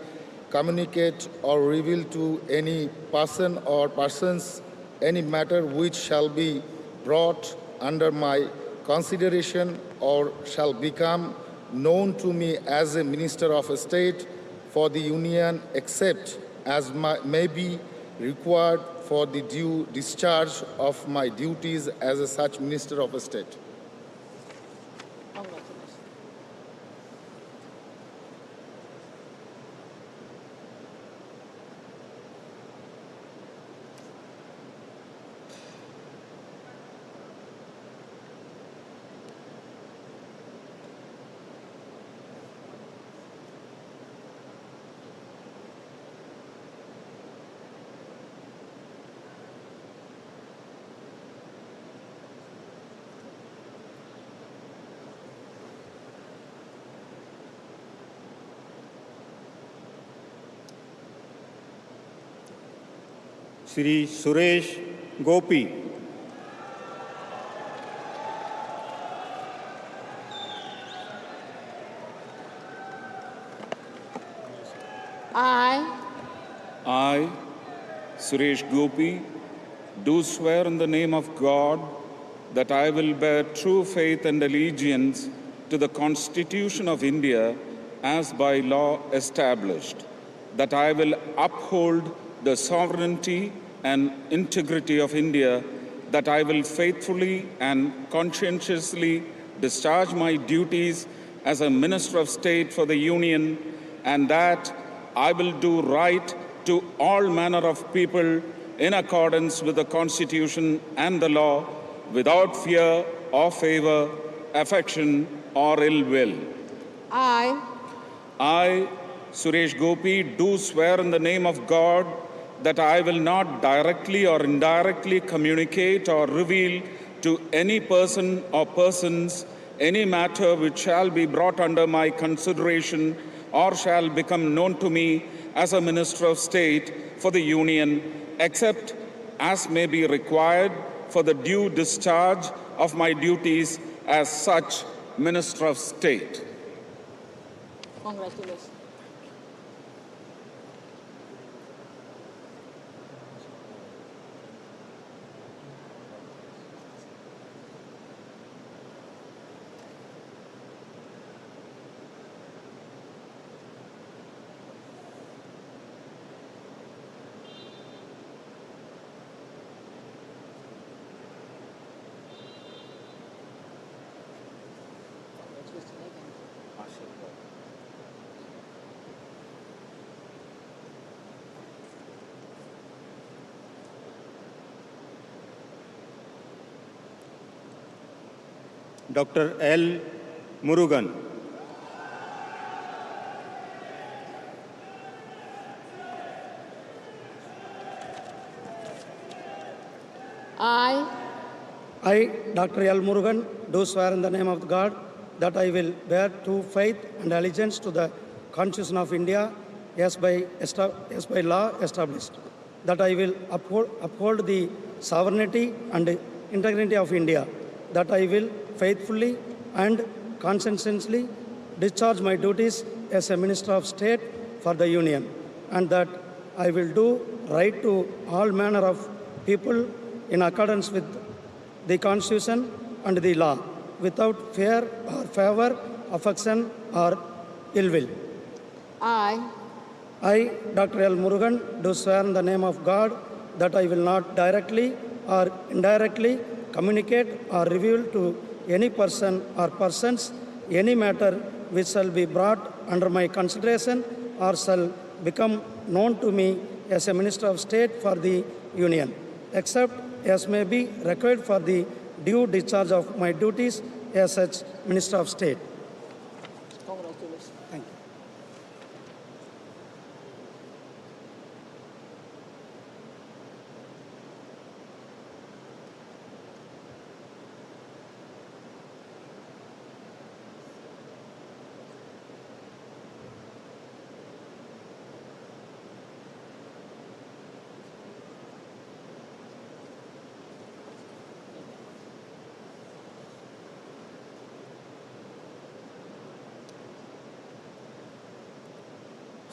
communicate or reveal to any person or persons any matter which shall be brought under my consideration or shall become known to me as a Minister of State for the Union, except as may be required for the due discharge of my duties as a such Minister of State. Shri Suresh Gopi. I, Suresh Gopi, do swear in the name of God that I will bear true faith and allegiance to the Constitution of India as by law established, that I will uphold the sovereignty and integrity of India, that I will faithfully and conscientiously discharge my duties as a Minister of State for the Union, and that I will do right to all manner of people in accordance with the Constitution and the law, without fear or favor, affection or ill will. I, Suresh Gopi, do swear in the name of God that I will not directly or indirectly communicate or reveal to any person or persons any matter which shall be brought under my consideration or shall become known to me as a Minister of State for the Union, except as may be required for the due discharge of my duties as such Minister of State. Congratulations. Doctor L Murugan. I, Dr. L. Murugan, do swear in the name of God that I will bear true faith and allegiance to the Constitution of India as by law established, that I will uphold the sovereignty and integrity of India, that I will faithfully and conscientiously discharge my duties as a Minister of State for the Union, and that I will do right to all manner of people in accordance with the Constitution and the law, without fear or favor, affection or ill will. I, Dr. L. Murugan, do swear in the name of God that I will not directly or indirectly communicate or reveal to any person or persons any matter which shall be brought under my consideration or shall become known to me as a Minister of State for the Union, except as may be required for the due discharge of my duties as such Minister of State. Congratulations. Thank you.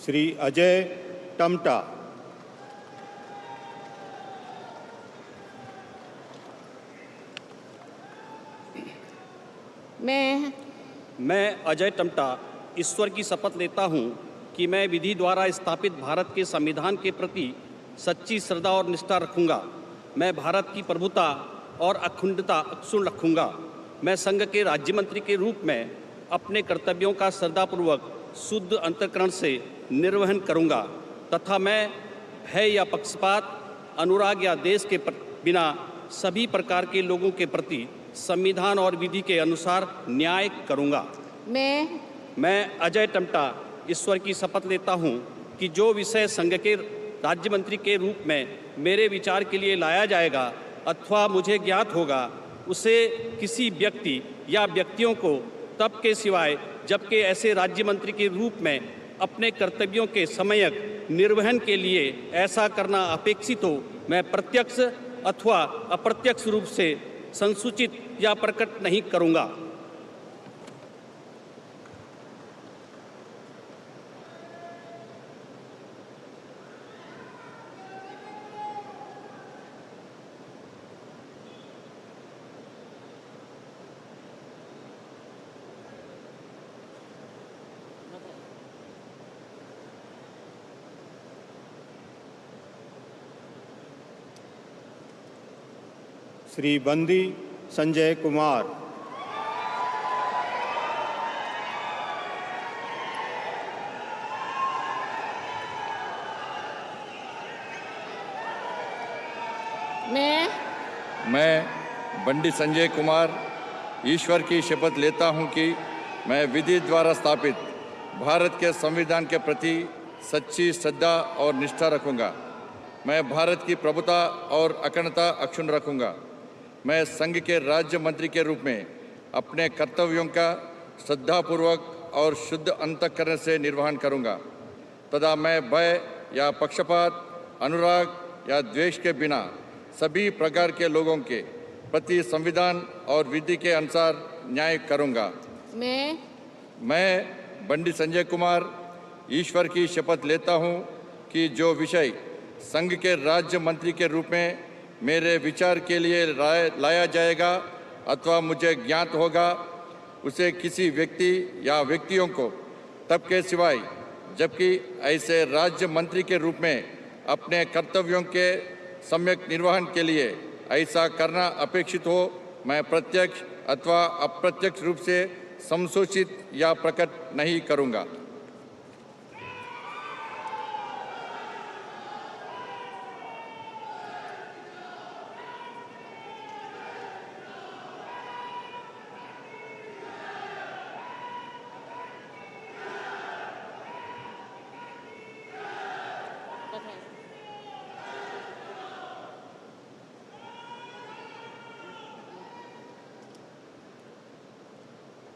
Shri Ajay Tamta. मैं अजय टमटा ईश्वर की शपथ लेता हूँ कि मैं विधि द्वारा स्थापित भारत के संविधान के प्रति सच्ची श्रद्धा और निष्ठा रखूँगा। मैं भारत की प्रभुता और अखंडता अक्षुण्ण रखूँगा। मैं संघ के राज्य मंत्री के रूप में अपने कर्तव्यों का श्रद्धापूर्वक शुद्ध अंतःकरण से निर्वहन करूँगा तथा मैं भय या पक्षपात, अनुराग या देश के बिना सभी प्रकार के लोगों के प्रति संविधान और विधि के अनुसार न्याय करूँगा। मैं अजय टमटा ईश्वर की शपथ लेता हूँ कि जो विषय संघ के राज्य मंत्री के रूप में मेरे विचार के लिए लाया जाएगा अथवा मुझे ज्ञात होगा, उसे किसी व्यक्ति या व्यक्तियों को तब के सिवाय जबकि ऐसे राज्य मंत्री के रूप में अपने कर्तव्यों के समयक निर्वहन के लिए ऐसा करना अपेक्षित हो, मैं प्रत्यक्ष अथवा अप्रत्यक्ष रूप से संसूचित या प्रकट नहीं करूँगा। श्री बंदी संजय कुमार। मैं बंडी संजय कुमार ईश्वर की शपथ लेता हूं कि मैं विधि द्वारा स्थापित भारत के संविधान के प्रति सच्ची श्रद्धा और निष्ठा रखूंगा। मैं भारत की प्रभुता और अखंडता अक्षुण्ण रखूंगा। मैं संघ के राज्य मंत्री के रूप में अपने कर्तव्यों का श्रद्धापूर्वक और शुद्ध अंतःकरण से निर्वहन करूंगा तथा मैं भय या पक्षपात, अनुराग या द्वेष के बिना सभी प्रकार के लोगों के प्रति संविधान और विधि के अनुसार न्याय करूंगा। मैं बंडी संजय कुमार ईश्वर की शपथ लेता हूं कि जो विषय संघ के राज्य मंत्री के रूप में मेरे विचार के लिए लाया जाएगा अथवा मुझे ज्ञात होगा, उसे किसी व्यक्ति या व्यक्तियों को तब के सिवाय जबकि ऐसे राज्य मंत्री के रूप में अपने कर्तव्यों के सम्यक निर्वहन के लिए ऐसा करना अपेक्षित हो, मैं प्रत्यक्ष अथवा अप्रत्यक्ष रूप से संसूचित या प्रकट नहीं करूँगा।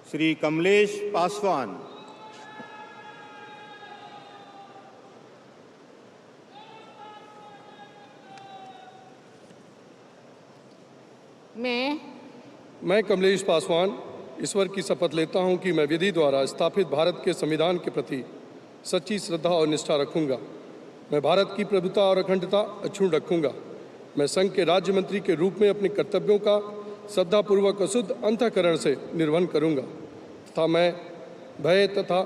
श्री कमलेश पासवान, मैं कमलेश पासवान ईश्वर की शपथ लेता हूं कि मैं विधि द्वारा स्थापित भारत के संविधान के प्रति सच्ची श्रद्धा और निष्ठा रखूंगा। मैं भारत की प्रभुता और अखंडता अक्षुण्ण रखूंगा। मैं संघ के राज्य मंत्री के रूप में अपने कर्तव्यों का श्रद्धापूर्वक और शुद्ध अंतःकरण से निर्वहन करूंगा तथा मैं भय तथा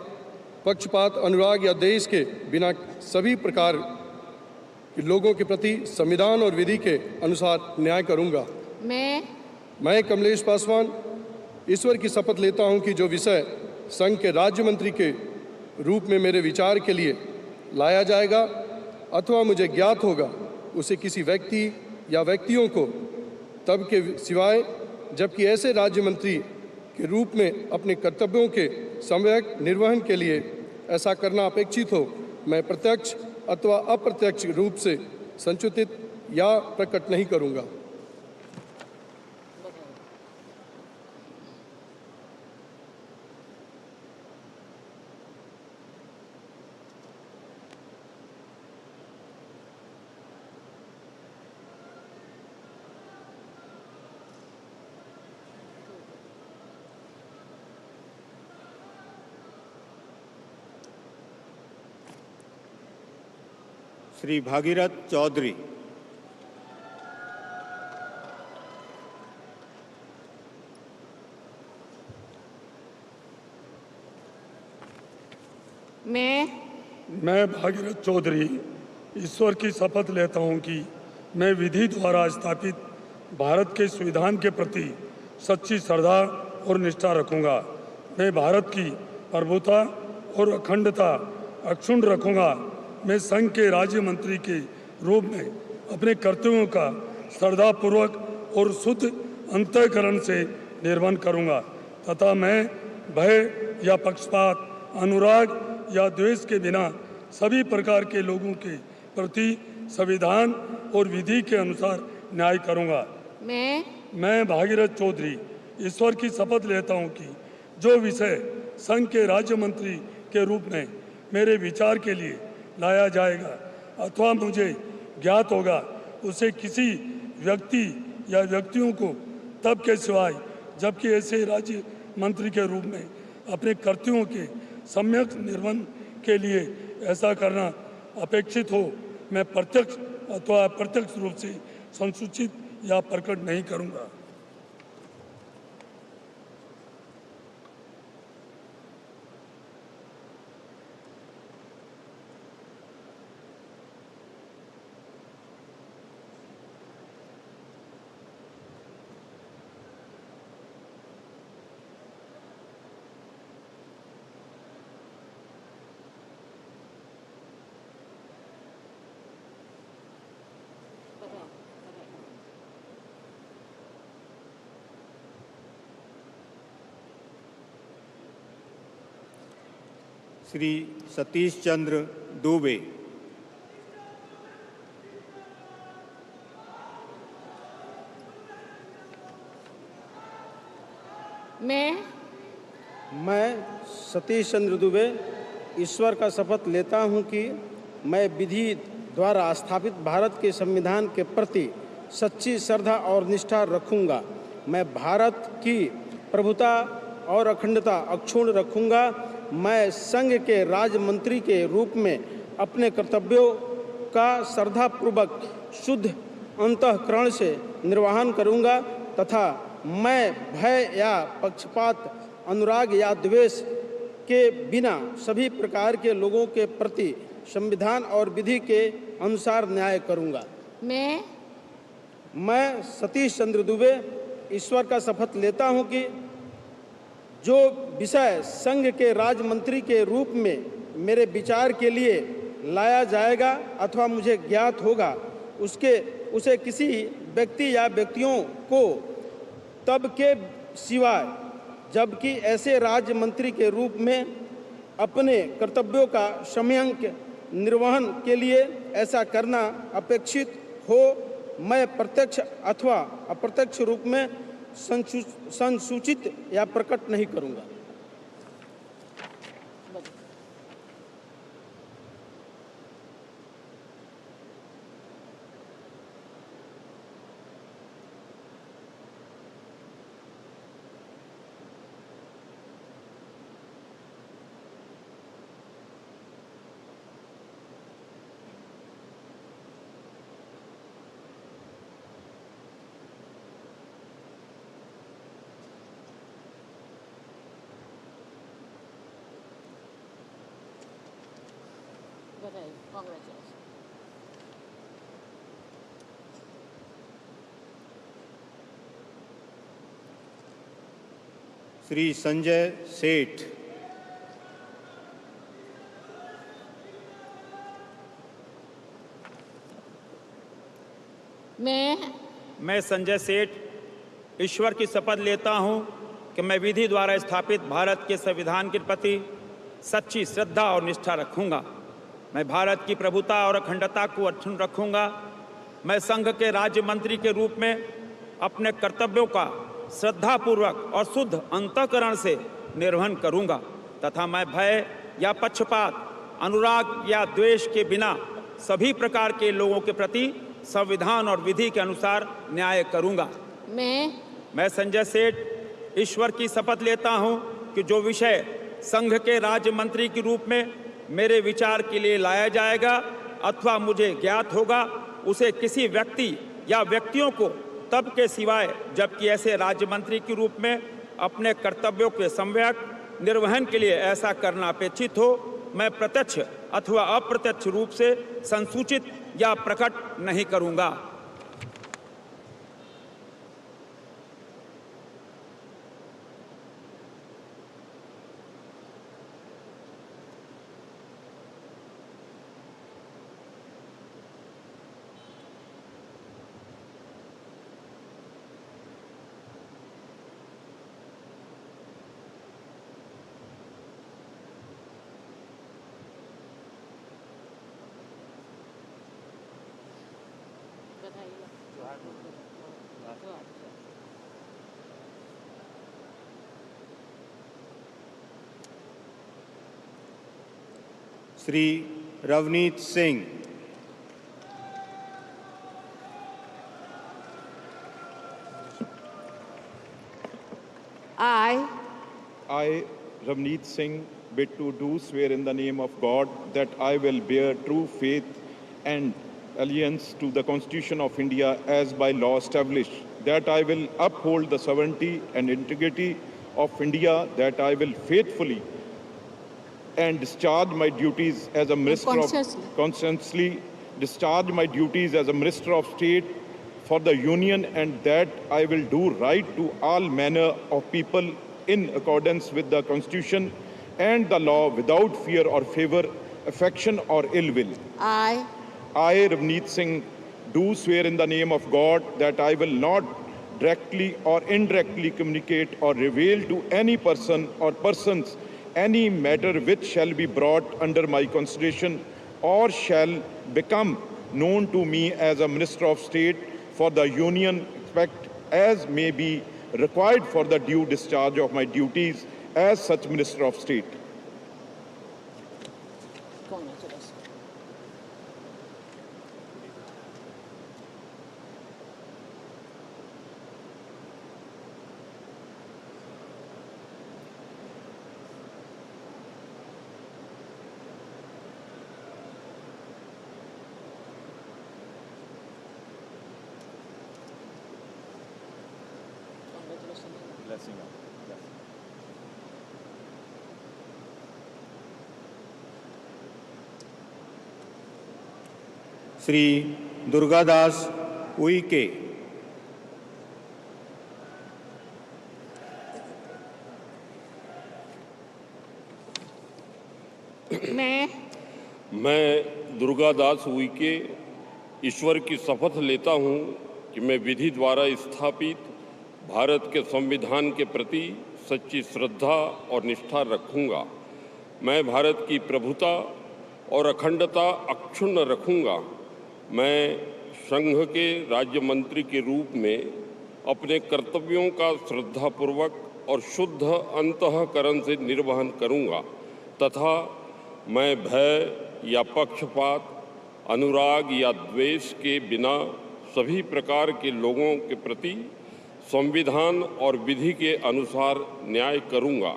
पक्षपात, अनुराग या देश के बिना सभी प्रकार के लोगों के प्रति संविधान और विधि के अनुसार न्याय करूंगा। मैं कमलेश पासवान ईश्वर की शपथ लेता हूं कि जो विषय संघ के राज्य मंत्री के रूप में मेरे विचार के लिए लाया जाएगा अथवा मुझे ज्ञात होगा, उसे किसी व्यक्ति या व्यक्तियों को तब के सिवाय जबकि ऐसे राज्य मंत्री के रूप में अपने कर्तव्यों के सम्यक निर्वहन के लिए ऐसा करना अपेक्षित हो, मैं प्रत्यक्ष अथवा अप्रत्यक्ष रूप से संचित या प्रकट नहीं करूंगा। श्री भागीरथ चौधरी, मैं भागीरथ चौधरी ईश्वर की शपथ लेता हूं कि मैं विधि द्वारा स्थापित भारत के संविधान के प्रति सच्ची श्रद्धा और निष्ठा रखूंगा। मैं भारत की प्रभुता और अखंडता अक्षुण्ण रखूंगा। मैं संघ के राज्य मंत्री के रूप में अपने कर्तव्यों का श्रद्धापूर्वक और शुद्ध अंतःकरण से निर्वहन करूंगा तथा मैं भय या पक्षपात, अनुराग या द्वेष के बिना सभी प्रकार के लोगों के प्रति संविधान और विधि के अनुसार न्याय करूंगा। मैं भागीरथ चौधरी ईश्वर की शपथ लेता हूं कि जो विषय संघ के राज्य मंत्री के रूप में मेरे विचार के लिए लाया जाएगा अथवा मुझे ज्ञात होगा, उसे किसी व्यक्ति या व्यक्तियों को तब के सिवाय जबकि ऐसे राज्य मंत्री के रूप में अपने कर्तव्यों के सम्यक निर्वहन के लिए ऐसा करना अपेक्षित हो, मैं प्रत्यक्ष अथवा अप्रत्यक्ष रूप से संसूचित या प्रकट नहीं करूंगा। श्री सतीश चंद्र दुबे, मैं सतीश चंद्र दुबे ईश्वर का शपथ लेता हूं कि मैं विधि द्वारा स्थापित भारत के संविधान के प्रति सच्ची श्रद्धा और निष्ठा रखूंगा। मैं भारत की प्रभुता और अखंडता अक्षुण्ण रखूंगा। मैं संघ के राज्य मंत्री के रूप में अपने कर्तव्यों का श्रद्धापूर्वक शुद्ध अंतःकरण से निर्वहन करूंगा तथा मैं भय या पक्षपात, अनुराग या द्वेष के बिना सभी प्रकार के लोगों के प्रति संविधान और विधि के अनुसार न्याय करूंगा। मैं सतीश चंद्र दुबे ईश्वर का शपथ लेता हूं कि जो विषय संघ के राज्य मंत्री के रूप में मेरे विचार के लिए लाया जाएगा अथवा मुझे ज्ञात होगा, उसे किसी व्यक्ति या व्यक्तियों को तब के सिवाय जबकि ऐसे राज्य मंत्री के रूप में अपने कर्तव्यों का सम्यक निर्वहन के लिए ऐसा करना अपेक्षित हो, मैं प्रत्यक्ष अथवा अप्रत्यक्ष रूप में संसूचित या प्रकट नहीं करूंगा। श्री संजय सेठ। मैं संजय सेठ ईश्वर की शपथ लेता हूं कि मैं विधि द्वारा स्थापित भारत के संविधान के प्रति सच्ची श्रद्धा और निष्ठा रखूंगा। मैं भारत की प्रभुता और अखंडता को अक्षुण्ण रखूंगा। मैं संघ के राज्य मंत्री के रूप में अपने कर्तव्यों का श्रद्धापूर्वक और शुद्ध अंतःकरण से निर्वहन करूंगा तथा मैं भय या पक्षपात, अनुराग या द्वेष के बिना सभी प्रकार के लोगों के प्रति संविधान और विधि के अनुसार न्याय करूंगा। मैं संजय सेठ ईश्वर की शपथ लेता हूं कि जो विषय संघ के राज्य मंत्री के रूप में मेरे विचार के लिए लाया जाएगा अथवा मुझे ज्ञात होगा उसे किसी व्यक्ति या व्यक्तियों को तब के सिवाय जबकि ऐसे राज्य मंत्री के रूप में अपने कर्तव्यों के सम्यक निर्वहन के लिए ऐसा करना अपेक्षित हो, मैं प्रत्यक्ष अथवा अप्रत्यक्ष रूप से संसूचित या प्रकट नहीं करूंगा। Shri Ravneet Singh. I, Ravneet Singh, bid to do swear in the name of God that I will bear true faith and allegiance to the Constitution of India as by law established, that I will uphold the sovereignty and integrity of India, that I will faithfully and discharge my duties as a minister conscientiously discharge my duties as a minister of state for the union, and that I will do right to all manner of people in accordance with the constitution and the law without fear or favor, affection or ill will. I, Ravneet Singh, do swear in the name of God that I will not directly or indirectly communicate or reveal to any person or persons any matter which shall be brought under my consideration or shall become known to me as a Minister of State for the Union, except as may be required for the due discharge of my duties as such Minister of State. Shri Durgadas Uikey. मैं दुर्गादास उइके ईश्वर की शपथ लेता हूँ कि मैं विधि द्वारा स्थापित भारत के संविधान के प्रति सच्ची श्रद्धा और निष्ठा रखूँगा। मैं भारत की प्रभुता और अखंडता अक्षुण्ण रखूँगा। मैं संघ के राज्य मंत्री के रूप में अपने कर्तव्यों का श्रद्धापूर्वक और शुद्ध अंतःकरण से निर्वहन करूँगा तथा मैं भय या पक्षपात, अनुराग या द्वेष के बिना सभी प्रकार के लोगों के प्रति संविधान और विधि के अनुसार न्याय करूँगा।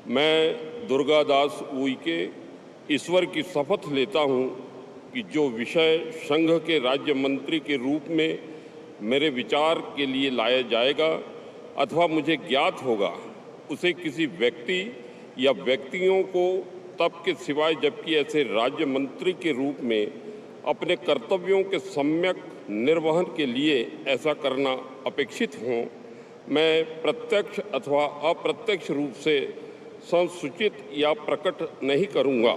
मैं दुर्गादास उइके ईश्वर की शपथ लेता हूँ कि जो विषय संघ के राज्य मंत्री के रूप में मेरे विचार के लिए लाया जाएगा अथवा मुझे ज्ञात होगा उसे किसी व्यक्ति या व्यक्तियों को तब के सिवाय जबकि ऐसे राज्य मंत्री के रूप में अपने कर्तव्यों के सम्यक निर्वहन के लिए ऐसा करना अपेक्षित हो, मैं प्रत्यक्ष अथवा अप्रत्यक्ष रूप से संसूचित या प्रकट नहीं करूँगा।